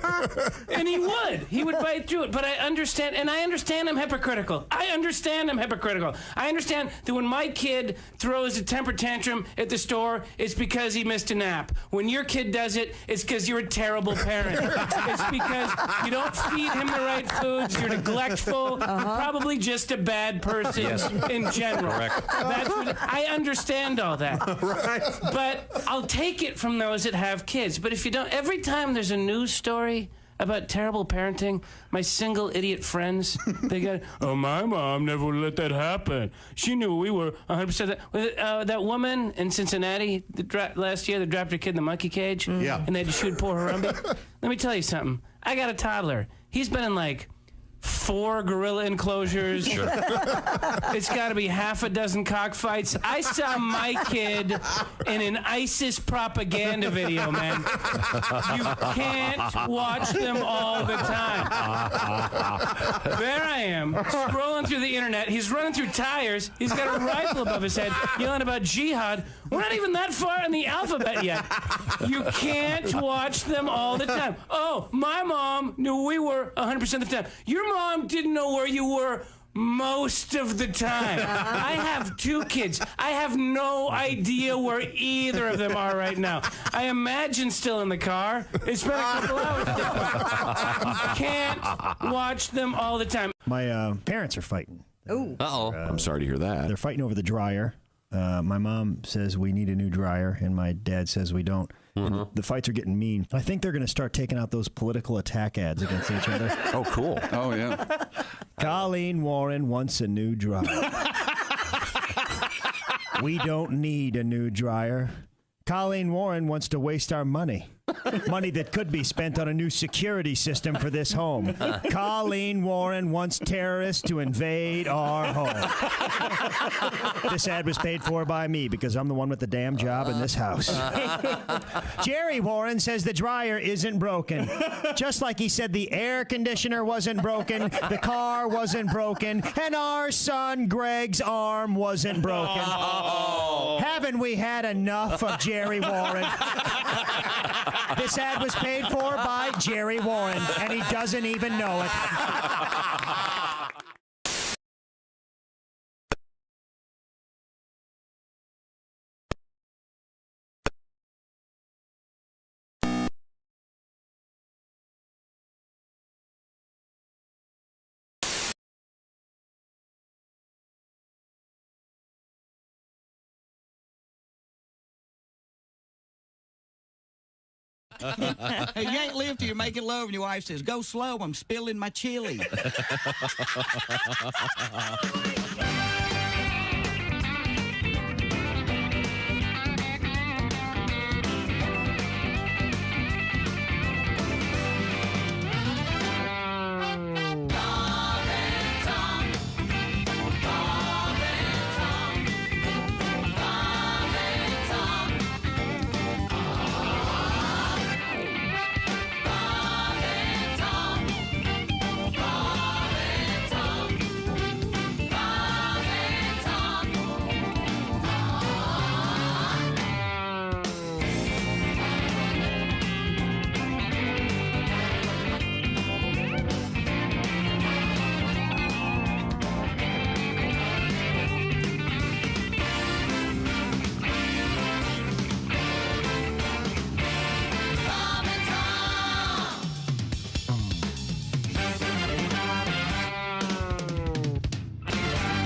And he would bite through it. But I understand I'm hypocritical. I understand that when my kid throws a temper tantrum at the store, it's because he missed a nap. When your kid does it, it's because you're a terrible parent. It's because you don't feed him the right foods, you're neglectful, probably just a bad person. In general. Correct. That's what, I understand all that. Right. But I'll take it from those that have kids. But if you don't, every time there's a news story about terrible parenting, my single idiot friends, they go, my mom never would let that happen. She knew we were 100%. That woman in Cincinnati last year that dropped her kid in the monkey cage, and they had to shoot poor Harambe. Let me tell you something. I got a toddler. He's been in 4 gorilla enclosures. Sure. It's got to be half a dozen cockfights. I saw my kid in an ISIS propaganda video, man. You can't watch them all the time. There I am, scrolling through the internet. He's running through tires. He's got a rifle above his head, yelling about jihad. We're not even that far in the alphabet yet. You can't watch them all the time. My mom knew we were 100% of the time. Your mom didn't know where you were most of the time. I have 2 kids. I have no idea where either of them are right now. I imagine still in the car. It's been a couple hours. You can't watch them all the time. My parents are fighting. Uh-oh. I'm sorry to hear that. They're fighting over the dryer. My mom says we need a new dryer, and my dad says we don't. Mm-hmm. The fights are getting mean. I think they're going to start taking out those political attack ads against each other. Oh, cool. Oh, yeah. Colleen Warren wants a new dryer. We don't need a new dryer. Colleen Warren wants to waste our money. Money that could be spent on a new security system for this home. Colleen Warren wants terrorists to invade our home. This ad was paid for by me because I'm the one with the damn job in this house. Jerry Warren says the dryer isn't broken. Just like he said the air conditioner wasn't broken, the car wasn't broken, and our son Greg's arm wasn't broken. Haven't we had enough of Jerry Warren? This ad was paid for by Jerry Warren, and he doesn't even know it. Hey, you ain't live till you're making love and your wife says, go slow, I'm spilling my chili.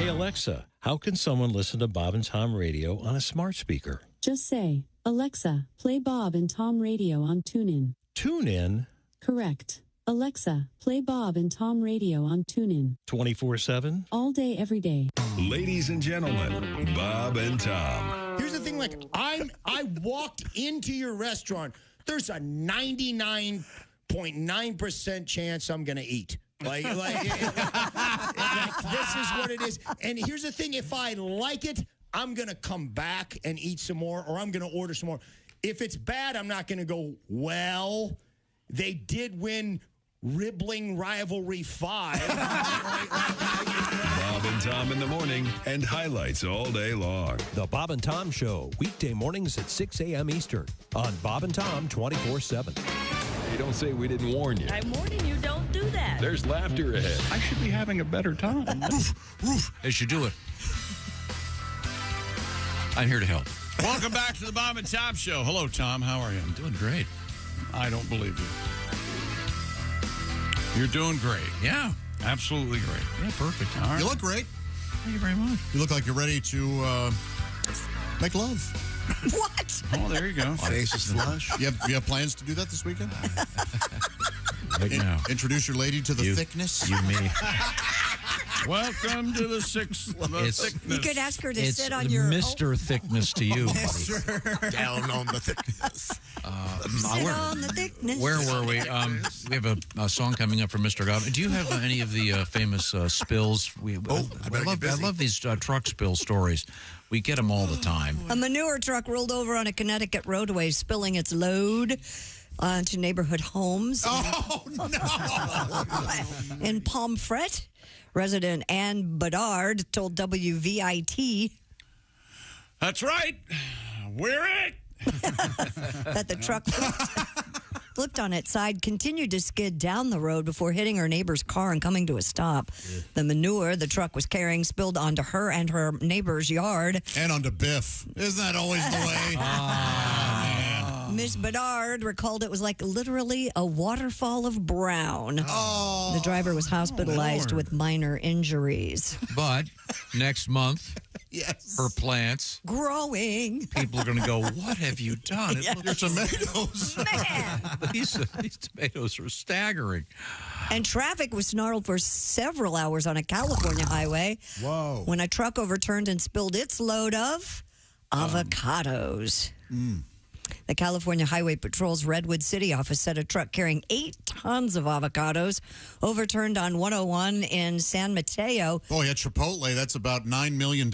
Alexa, how can someone listen to Bob and Tom Radio on a smart speaker? Just say, Alexa, play Bob and Tom Radio on TuneIn. TuneIn? Correct. Alexa, play Bob and Tom Radio on TuneIn. 24/7? All day, every day. Ladies and gentlemen, Bob and Tom. Here's the thing, like, I walked into your restaurant. There's a 99.9% chance I'm going to eat. Like this is what it is. And here's the thing, if I like it, I'm going to come back and eat some more, or I'm going to order some more. If it's bad, I'm not going to go, well, they did win Ribbling Rivalry 5. Bob and Tom in the morning and highlights all day long. The Bob and Tom Show, weekday mornings at 6 a.m. Eastern on Bob and Tom 24/7. Hey, don't say we didn't warn you. I'm warning you, don't do that. There's laughter ahead. I should be having a better time. As you do it. I'm here to help. Welcome back to the Bob and Tom Show. Hello, Tom. How are you? I'm doing great. I don't believe you. You're doing great. Yeah. Absolutely great. Yeah, perfect. All right. You look great. Thank you very much. You look like you're ready to make love. What? Oh, there you go. Face is flush. You have plans to do that this weekend? Right now. Introduce your lady to the thickness? You, me. Welcome to the thickness. You could ask her to It's sit on your... Mr. Thickness to you. Down on the thickness. Sit on the thickness. Where were we? We have a song coming up from Mr. Godwin. Do you have any of the famous spills? I love these truck spill stories. We get them all the time. A manure truck rolled over on a Connecticut roadway, spilling its load onto neighborhood homes. Oh, no. In Pomfret, resident Ann Bedard told WVIT. That's right. We're it. That the truck flipped on its side, continued to skid down the road before hitting her neighbor's car and coming to a stop. The manure the truck was carrying spilled onto her and her neighbor's yard. And onto Biff. Isn't that always the way? Miss Bedard recalled it was like literally a waterfall of brown. Oh, the driver was hospitalized with minor injuries. But next month, yes, her plants growing. People are going to go, what have you done? It Your tomatoes. Man. These tomatoes are staggering. And traffic was snarled for several hours on a California highway. Whoa. When a truck overturned and spilled its load of avocados. The California Highway Patrol's Redwood City office said a truck carrying 8 tons of avocados overturned on 101 in San Mateo. Boy, at Chipotle, that's about $9 million.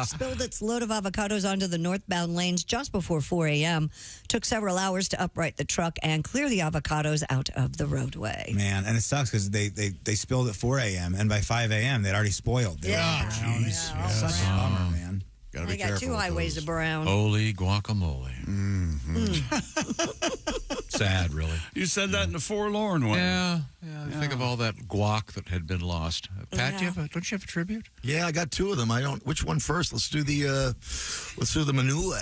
Spilled its load of avocados onto the northbound lanes just before 4 a.m. Took several hours to upright the truck and clear the avocados out of the roadway. Man, and it sucks because they spilled at 4 a.m. and by 5 a.m. they'd already spoiled. Jeez. Yeah. Such a bummer, man. Gotta be They got careful 2 with highways those. of brown. Holy guacamole. Sad, really. You said that in a forlorn way. Yeah. Think of all that guac that had been lost. Pat, don't you have a tribute? Yeah, I got 2 of them. I don't. Which one first? Let's do the manure.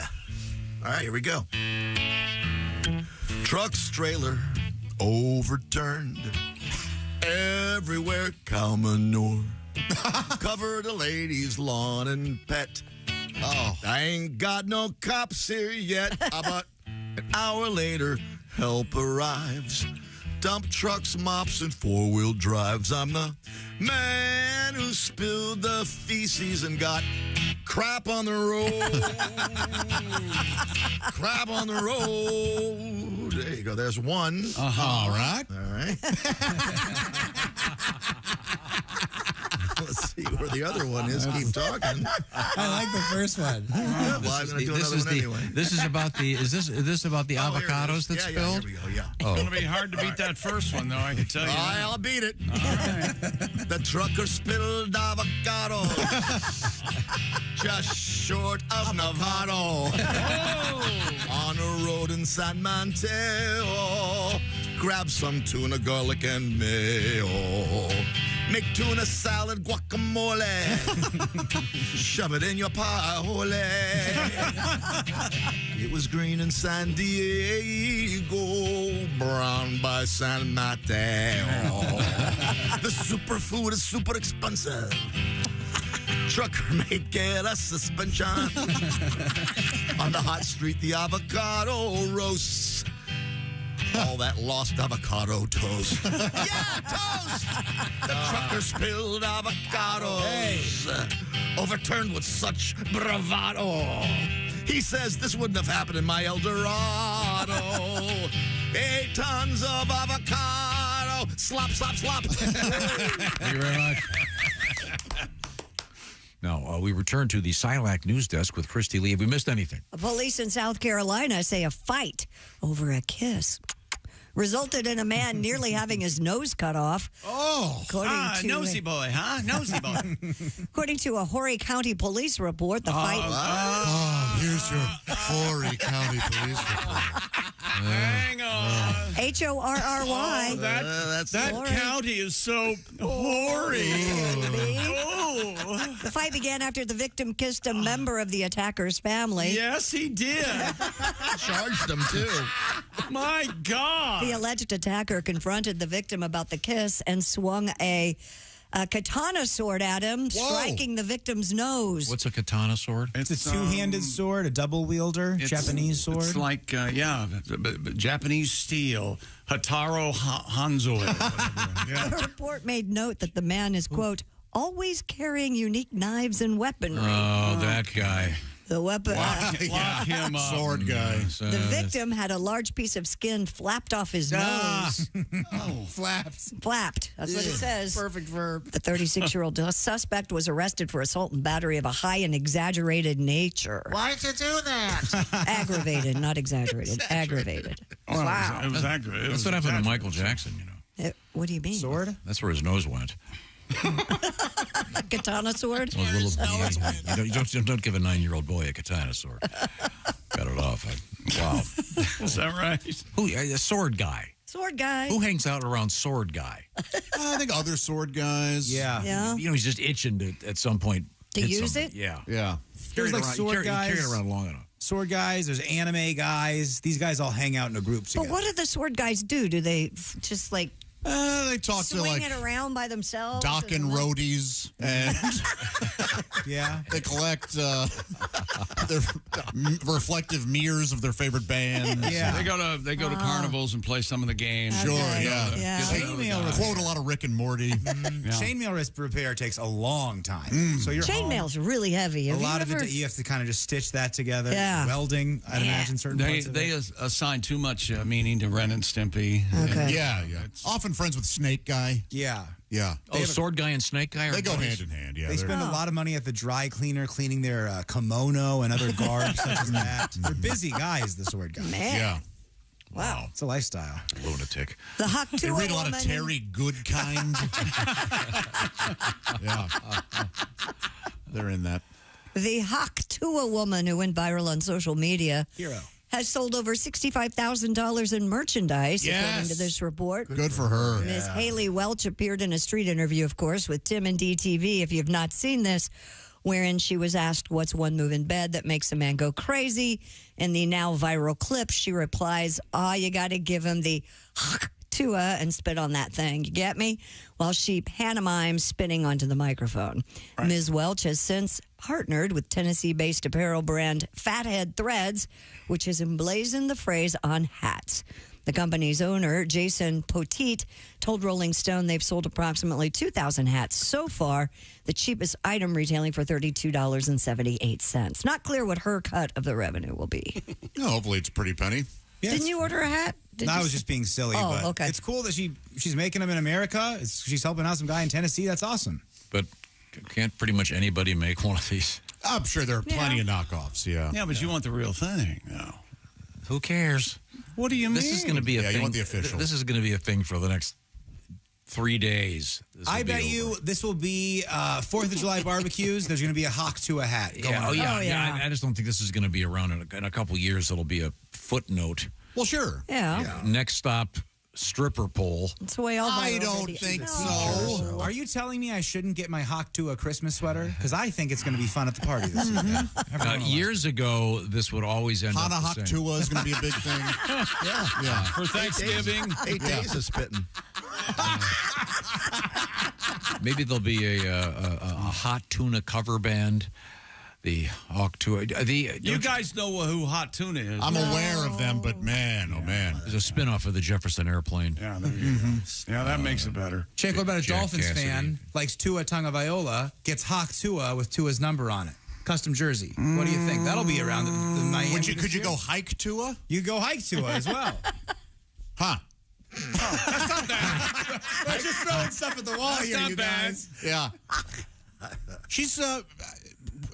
All right, here we go. Truck's trailer overturned. Everywhere cow manure. Covered a lady's lawn and pet. Oh, I ain't got no cops here yet. About an hour later, help arrives. Dump trucks, mops, and 4-wheel drives. I'm the man who spilled the feces and got crap on the road. Crap on the road. There you go. There's one. All right. All right. Let's see where the other one is. Keep talking. I like the first one. Well, I'm going to do another one anyway. This is about the. Is this about the avocados that spilled? Yeah, here we go. Yeah. It's going to be hard to beat that first one, though, I can tell you. I'll beat it. The trucker spilled avocados just short of Novato on a road in San Mateo. Grab some tuna, garlic, and mayo. Make tuna salad, guacamole. Shove it in your pie hole. It was green in San Diego, brown by San Mateo. The superfood is super expensive. Trucker may get a suspension. On the hot street, the avocado roasts. All that lost avocado toast. Yeah, toast! The trucker spilled avocados. Overturned with such bravado. He says this wouldn't have happened in my El Dorado. 8 tons of avocado. Slop, slop, slop. Thank you very much. Now, we return to the Silac News Desk with Christy Lee. Have we missed anything? Police in South Carolina say a fight over a kiss resulted in a man nearly having his nose cut off. Nosy boy, huh? Nosy boy. According to a Horry County Police report, the fight... Here's your Horry County Police report. Hang on. Horry. That county is so hoary. The fight began after the victim kissed a member of the attacker's family. Yes, he did. Charged him, too. My God. The alleged attacker confronted the victim about the kiss and swung a katana sword at him, striking the victim's nose. What's a katana sword? It's a two-handed sword, a double wielder, Japanese sword. It's like, Japanese steel. Hataro Hanzo. The report made note that the man is, quote, always carrying unique knives and weaponry. Oh, that guy. The weapon. Lock him up. Sword guy. The victim had a large piece of skin flapped off his nose. Flaps. Flapped. That's what it says. Perfect verb. The 36-year-old suspect was arrested for assault and battery of a high and exaggerated nature. Why'd you do that? Aggravated, not exaggerated. Aggravated. Oh, Wow. It was aggravated. That's what happened to Michael Jackson, you know. What do you mean? Sword? That's where his nose went. A katana sword? Well, you don't give a 9-year-old boy a katana sword. Got it off. Wow. Is that right? A sword guy. Sword guy. Who hangs out around sword guy? I think other sword guys. Yeah. You know, he's just itching to, at some point, To hit use something. it? Yeah. There's like sword guys. Carry it around long enough. Sword guys, there's anime guys. These guys all hang out in a group together. But what do the sword guys do? Do they just like They talk to swing like it around by themselves. dock and roadies, and yeah, they collect their reflective mirrors of their favorite bands. Yeah, they go to carnivals and play some of the games. Sure, yeah. Quote a lot of Rick and Morty. Chainmail repair takes a long time. So your chainmail's really heavy. A lot of it, you have to kind of just stitch that together. Yeah. Welding, I'd imagine certain parts of They it. assign too much meaning to Ren and Stimpy. Okay. Yeah. Often friends with Snake Guy. Yeah. Yeah. Oh, Sword Guy and Snake Guy? They go hand in hand, yeah. They spend a lot of money at the dry cleaner cleaning their kimono and other garb such as that. They're busy guys, the Sword Guys. Man. Yeah. Wow. It's a lifestyle. Lunatic. The Haktua They read a lot woman. of Terry Goodkind. Yeah. They're in that. The Haktua woman who went viral on social media Hero. has sold over $65,000 in merchandise, according to this report. Good for her. Ms. Haley Welch appeared in a street interview, of course, with Tim and DTV, if you've not seen this, wherein she was asked what's one move in bed that makes a man go crazy. In the now viral clip, she replies, you got to give him the Haktua and spit on that thing. You get me? While she pantomimes spitting onto the microphone. Right. Ms. Welch has since partnered with Tennessee-based apparel brand Fathead Threads, which has emblazoned the phrase on hats. The company's owner, Jason Poteet, told Rolling Stone they've sold approximately 2,000 hats so far, the cheapest item retailing for $32.78. Not clear what her cut of the revenue will be. No, hopefully it's a pretty penny. Yes. Didn't you order a hat? No, I was just being silly. Oh, but okay. It's cool that she's making them in America. She's helping out some guy in Tennessee. That's awesome. But can't pretty much anybody make one of these? I'm sure there are plenty of knockoffs, yeah. Yeah, but you want the real thing. No. Who cares? What do you mean? This is going to be a thing. You want the official. This is going to be a thing for the next 3 days. I bet you this will be 4th of July barbecues. There's going to be a Haktua hat. Yeah, I just don't think this is going to be around in a couple years. It'll be a footnote. Well, sure. Yeah. Next stop, stripper pole. That's the way all I viral don't videos- think No. so. Are you telling me I shouldn't get my Haktua Christmas sweater? Because I think it's going to be fun at the party this year. Years ago, this would always end Hana up the same. Haktua is going to be a big thing. Yeah. For Thanksgiving. 8 days of spitting. Maybe there'll be a hot tuna cover band. The Haktua. You guys know who Hot Tuna is. I'm aware of them, but man, oh man. There's a spinoff of the Jefferson Airplane. Yeah, there you go. Yeah, that makes it better. Jake, what about a Jack Dolphins Cassidy. fan, likes Tua Tagovailoa, gets Haktua with Tua's number on it? Custom jersey. What do you think? That'll be around the Miami. Could you go hike Tua? You go hike Tua as well. Huh. That's not bad. I'm just throwing stuff at the wall That's here, not you bad. guys. Yeah. She's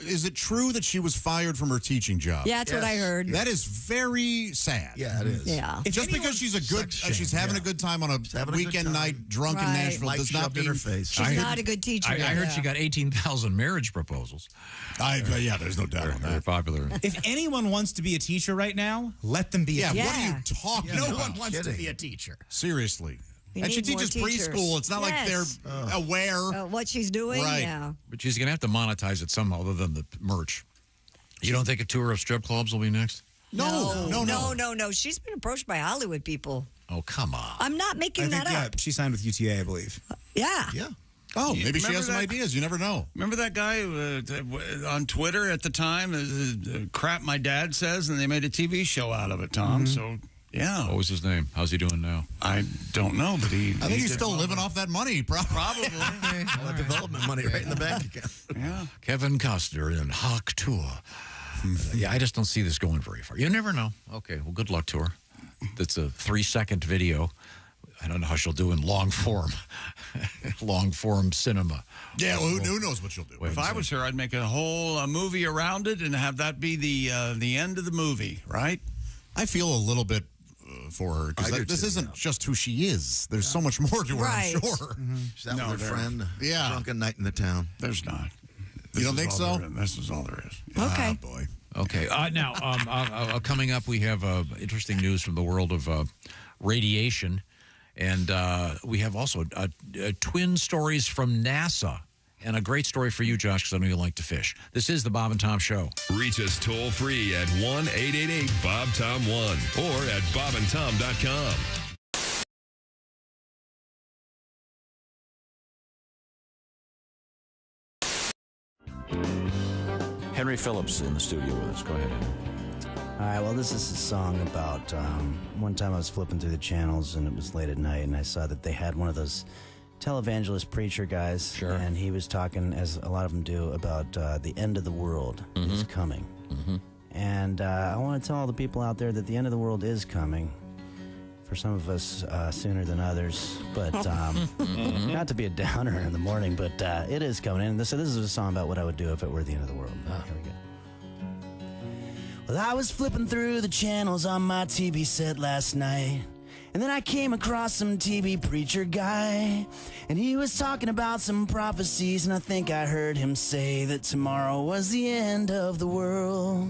is it true that she was fired from her teaching job? Yeah, that's what I heard. That is very sad. Yeah, it is. Yeah. Just because she's a good, she's having a good time on a having a good weekend time. night drunk in Right. Nashville Light does not shoved in mean her face. She's not a good teacher. I heard she got 18,000 marriage proposals. Yeah, there's no doubt on Very that. popular. If anyone wants to be a teacher right now, let them be a Yeah, teacher. what are you talking No about? one wants to be a teacher. Seriously. We And she need more teaches teachers. preschool. It's not like Yes. they're aware. What she's doing? Right. Yeah. But she's going to have to monetize it somehow other than the merch. You don't think a tour of strip clubs will be next? No. She's been approached by Hollywood people. Oh, come on. I'm not making that up. She signed with UTA, I believe. Yeah. Yeah. Oh, maybe she remember has some that? ideas. You never know. Remember that guy on Twitter at the time? Crap my dad says, and they made a TV show out of it, Tom. So, yeah. What was his name? How's he doing now? I don't know, but I think he's still living off that money, probably. All that development money right in the bank account. Yeah. Kevin Costner in Haktua. Yeah, I just don't see this going very far. You never know. Okay, well, good luck to her. That's a 3-second video. I don't know how she'll do in long form cinema. Yeah, well, who knows what she'll do. If I was her, I'd make a whole movie around it and have that be the end of the movie, right? I feel a little bit for her I because do this too, isn't just who she is. There's so much more to her, Right. I'm sure. She's out with her friend. Yeah. Drunken night in the town. There's not. You don't think so? This is all there is. Okay. Ah, boy. Okay. Now, coming up, we have interesting news from the world of radiation. And we have also twin stories from NASA. And a great story for you, Josh, because I know you like to fish. This is the Bob and Tom Show. Reach us toll free at 1-888-BOB-TOM-1 or at bobandtom.com. Henry Phillips in the studio with us. Go ahead, Henry. All right, well, this is a song about one time I was flipping through the channels, and it was late at night, and I saw that they had one of those televangelist preacher guys, and he was talking, as a lot of them do, about the end of the world is coming. And I want to tell all the people out there that the end of the world is coming. For some of us, sooner than others, but not to be a downer in the morning, but it is coming. And so this is a song about what I would do if it were the end of the world. Here we go. Well, I was flipping through the channels on my TV set last night, and then I came across some TV preacher guy, and he was talking about some prophecies, and I think I heard him say that tomorrow was the end of the world.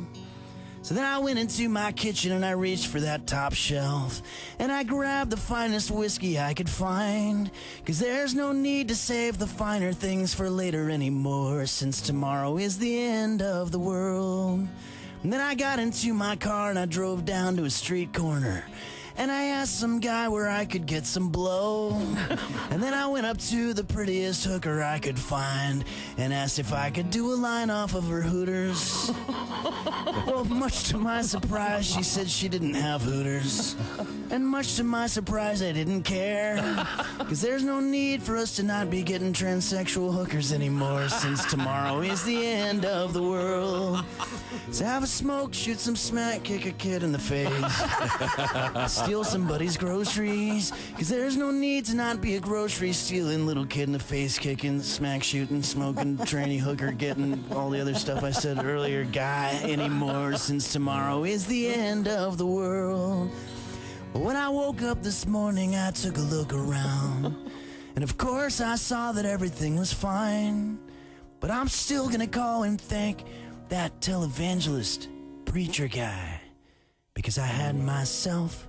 So then I went into my kitchen and I reached for that top shelf, and I grabbed the finest whiskey I could find, 'cause there's no need to save the finer things for later anymore, since tomorrow is the end of the world. And then I got into my car and I drove down to a street corner, and I asked some guy where I could get some blow. And then I went up to the prettiest hooker I could find and asked if I could do a line off of her Hooters. Well, much to my surprise, she said she didn't have Hooters. And much to my surprise, I didn't care, 'cause there's no need for us to not be getting transsexual hookers anymore, since tomorrow is the end of the world. So have a smoke, shoot some smack, kick a kid in the face, steal somebody's groceries, 'cause there's no need to not be a grocery stealing, little kid in the face kicking, smack shooting, smoking, tranny hooker getting, all the other stuff I said earlier, guy anymore, since tomorrow is the end of the world. When I woke up this morning, I took a look around, and of course I saw that everything was fine, but I'm still gonna call and thank that televangelist preacher guy, because I had myself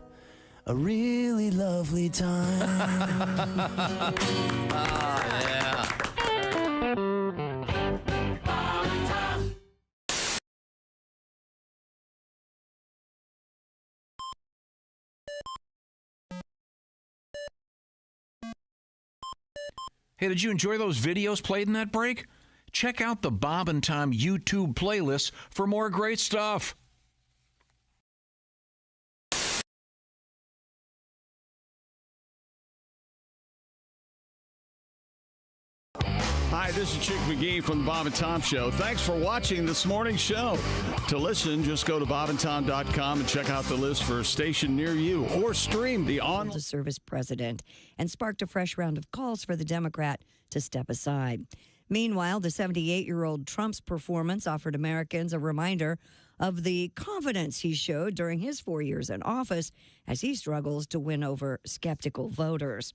a really lovely time. Yeah. Hey, did you enjoy those videos played in that break? Check out the Bob and Tom YouTube playlist for more great stuff. Hi, this is Chick McGee from the Bob and Tom Show. Thanks for watching this morning's show. To listen, just go to bobandtom.com and check out the list for a station near you, or stream the online service president, and sparked a fresh round of calls for the Democrat to step aside. Meanwhile, the 78-year-old Trump's performance offered Americans a reminder of the confidence he showed during his 4 years in office as he struggles to win over skeptical voters.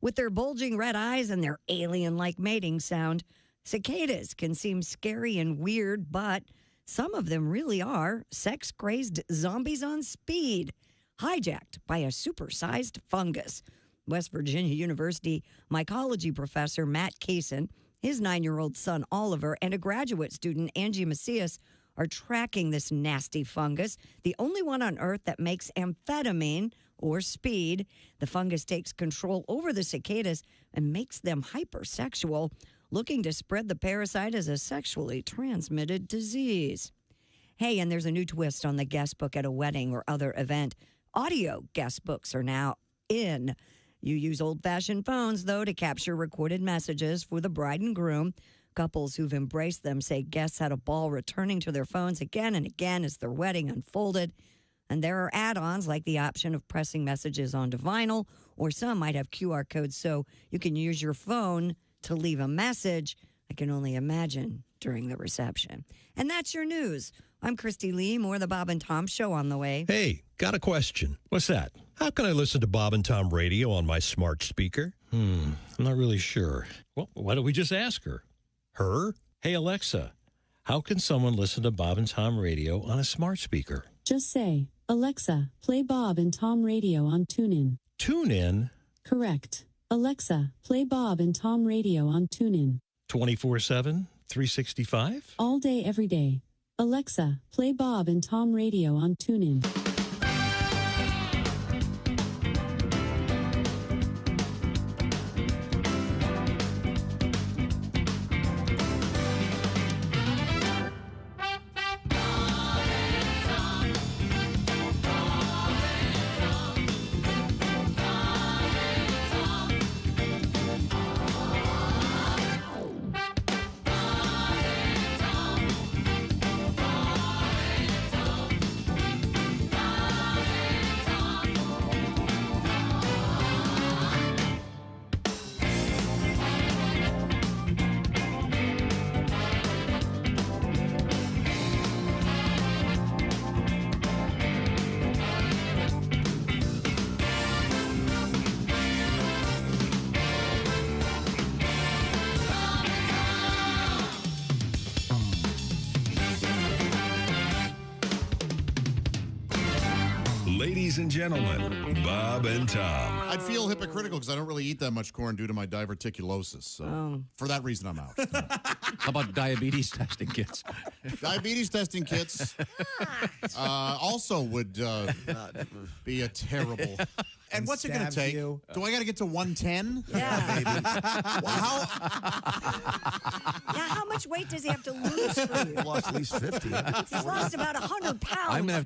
With their bulging red eyes and their alien-like mating sound, cicadas can seem scary and weird, but some of them really are sex-crazed zombies on speed, hijacked by a supersized fungus. West Virginia University mycology professor Matt Kaysen, his 9-year-old son Oliver, and a graduate student, Angie Macias, are tracking this nasty fungus, the only one on Earth that makes amphetamine, or speed. The fungus takes control over the cicadas and makes them hypersexual, looking to spread the parasite as a sexually transmitted disease. Hey, and there's a new twist on the guest book at a wedding or other event. Audio guest books are now in. You use old-fashioned phones, though, to capture recorded messages for the bride and groom. Couples who've embraced them say guests had a ball returning to their phones again and again as their wedding unfolded. And there are add-ons like the option of pressing messages onto vinyl, or some might have QR codes so you can use your phone to leave a message. I can only imagine during the reception. And that's your news. I'm Christy Lee. More of the Bob and Tom Show on the way. Hey, got a question. What's that? How can I listen to Bob and Tom Radio on my smart speaker? I'm not really sure. Well, why don't we just ask her? Her? Hey, Alexa, how can someone listen to Bob and Tom Radio on a smart speaker? Just say, Alexa, play Bob and Tom Radio on TuneIn. TuneIn? Correct. Alexa, play Bob and Tom Radio on TuneIn. 24/7, 365? All day, every day. Alexa, play Bob and Tom Radio on TuneIn. Ladies and gentlemen, Bob and Tom. I'd feel hypocritical because I don't really eat that much corn due to my diverticulosis. So for that reason, I'm out. How about diabetes testing kits? Diabetes testing kits also would be a terrible. And what's it going to take? Do I got to get to 110? Yeah. Maybe. Wow. Now, how much weight does he have to lose for you? Lost at least 50. He's lost about 100 pounds.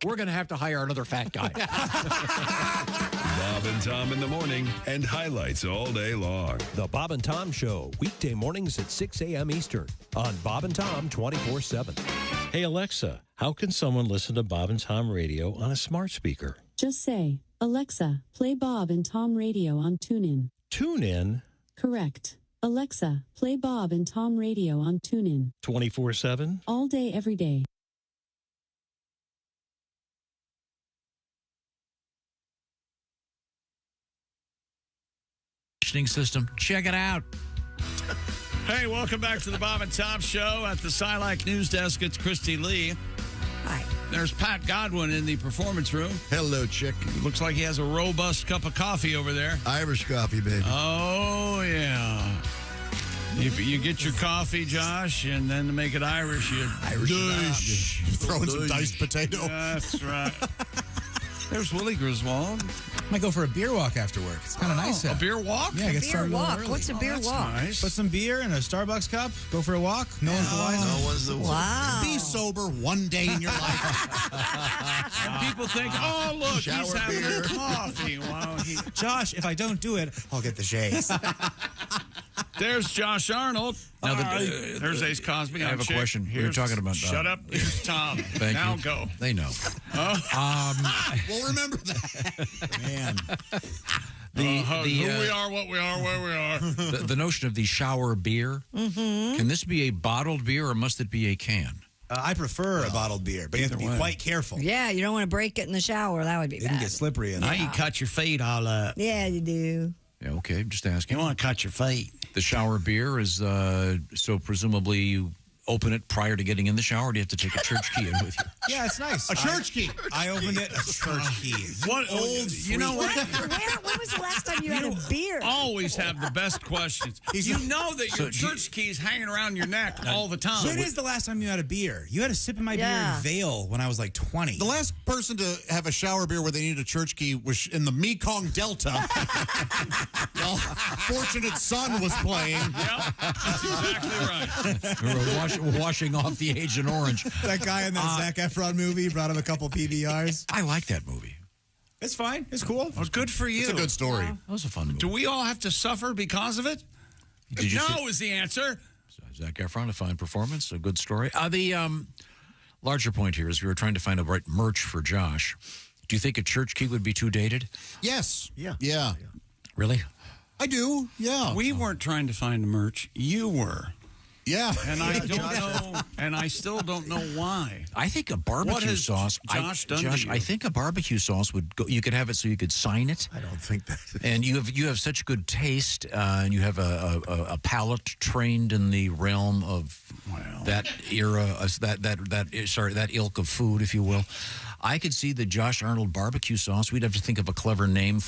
We're going to have to hire another fat guy. Bob and Tom in the morning and highlights all day long. The Bob and Tom Show, weekday mornings at 6 a.m. Eastern on Bob and Tom 24/7. Hey, Alexa, how can someone listen to Bob and Tom radio on a smart speaker? Just say, Alexa, play Bob and Tom Radio on TuneIn. TuneIn? Correct. Alexa, play Bob and Tom Radio on TuneIn. 24/7? All day, every day. System. Check it out. Hey, welcome back to the Bob and Tom Show at the Silac News Desk. It's Christy Lee. Hi. There's Pat Godwin in the performance room. Hello, chick. Looks like he has a robust cup of coffee over there. Irish coffee, baby. Oh, yeah. You get your coffee, Josh, and then to make it Irish, you douche. Throw in some diced potato. That's right. There's Willie Griswold. Might go for a beer walk after work. It's kind of nice. A beer walk? Yeah, get Beer started a little walk. early. What's a beer walk? Nice. Put some beer in a Starbucks cup. Go for a walk. No one's the wiser. No one's the Wow. Be sober one day in your life. And people think, oh, look, he's Shower having beer. coffee. Wow, Josh, if I don't do it, I'll get the shades. There's Josh Arnold. Now, There's Ace Cosby. I have a question. We were talking about... Shut up. Here's Tom. Thank now you. go. They know. We'll remember that. Man. Who we are, what we are, where we are. The notion of the shower beer. Mm-hmm. Can this be a bottled beer or must it be a can? I prefer a bottled beer, but you have to be quite careful. Yeah, you don't want to break it in the shower. That would be It can bad. get slippery in Now there. you cut your feet all up. Yeah, you do. Yeah, okay, just asking. You want to cut your feet. The shower beer is so presumably you open it prior to getting in the shower. Or do you have to take a church key in with you? Yeah, it's nice. A church key. I opened it. A church key. What old? You know what? When was the last time you had a beer? Always have the best questions. You know that your So church key is hanging around your neck all the time. When is the last time you had a beer? You had a sip of my beer in Vail when I was like 20. The last person to have a shower beer where they needed a church key was in the Mekong Delta. Well, Fortunate Son was playing. Yep, that's exactly right. We were washing off the Agent Orange. That guy in that Zac Efron movie brought him a couple PBRs. I like that movie. It's fine. It's cool. Well, good for you. It's a good story. That was a fun movie. Do we all have to suffer because of it? Did you No is the answer. Zac Efron, a fine performance, a good story. The larger point here is we were trying to find a right merch for Josh. Do you think a church key would be too dated? Yes. Yeah. Yeah. Really? I do. Yeah. We weren't trying to find merch. You were. Yeah. And I don't know, and I still don't know why. I think a barbecue What has sauce. Josh done to Josh, you? I think a barbecue sauce would go. You could have it so you could sign it. I don't think that. And you have such good taste, and you have a palate trained in the realm of that era, that ilk of food, if you will. I could see the Josh Arnold barbecue sauce. We'd have to think of a clever name for.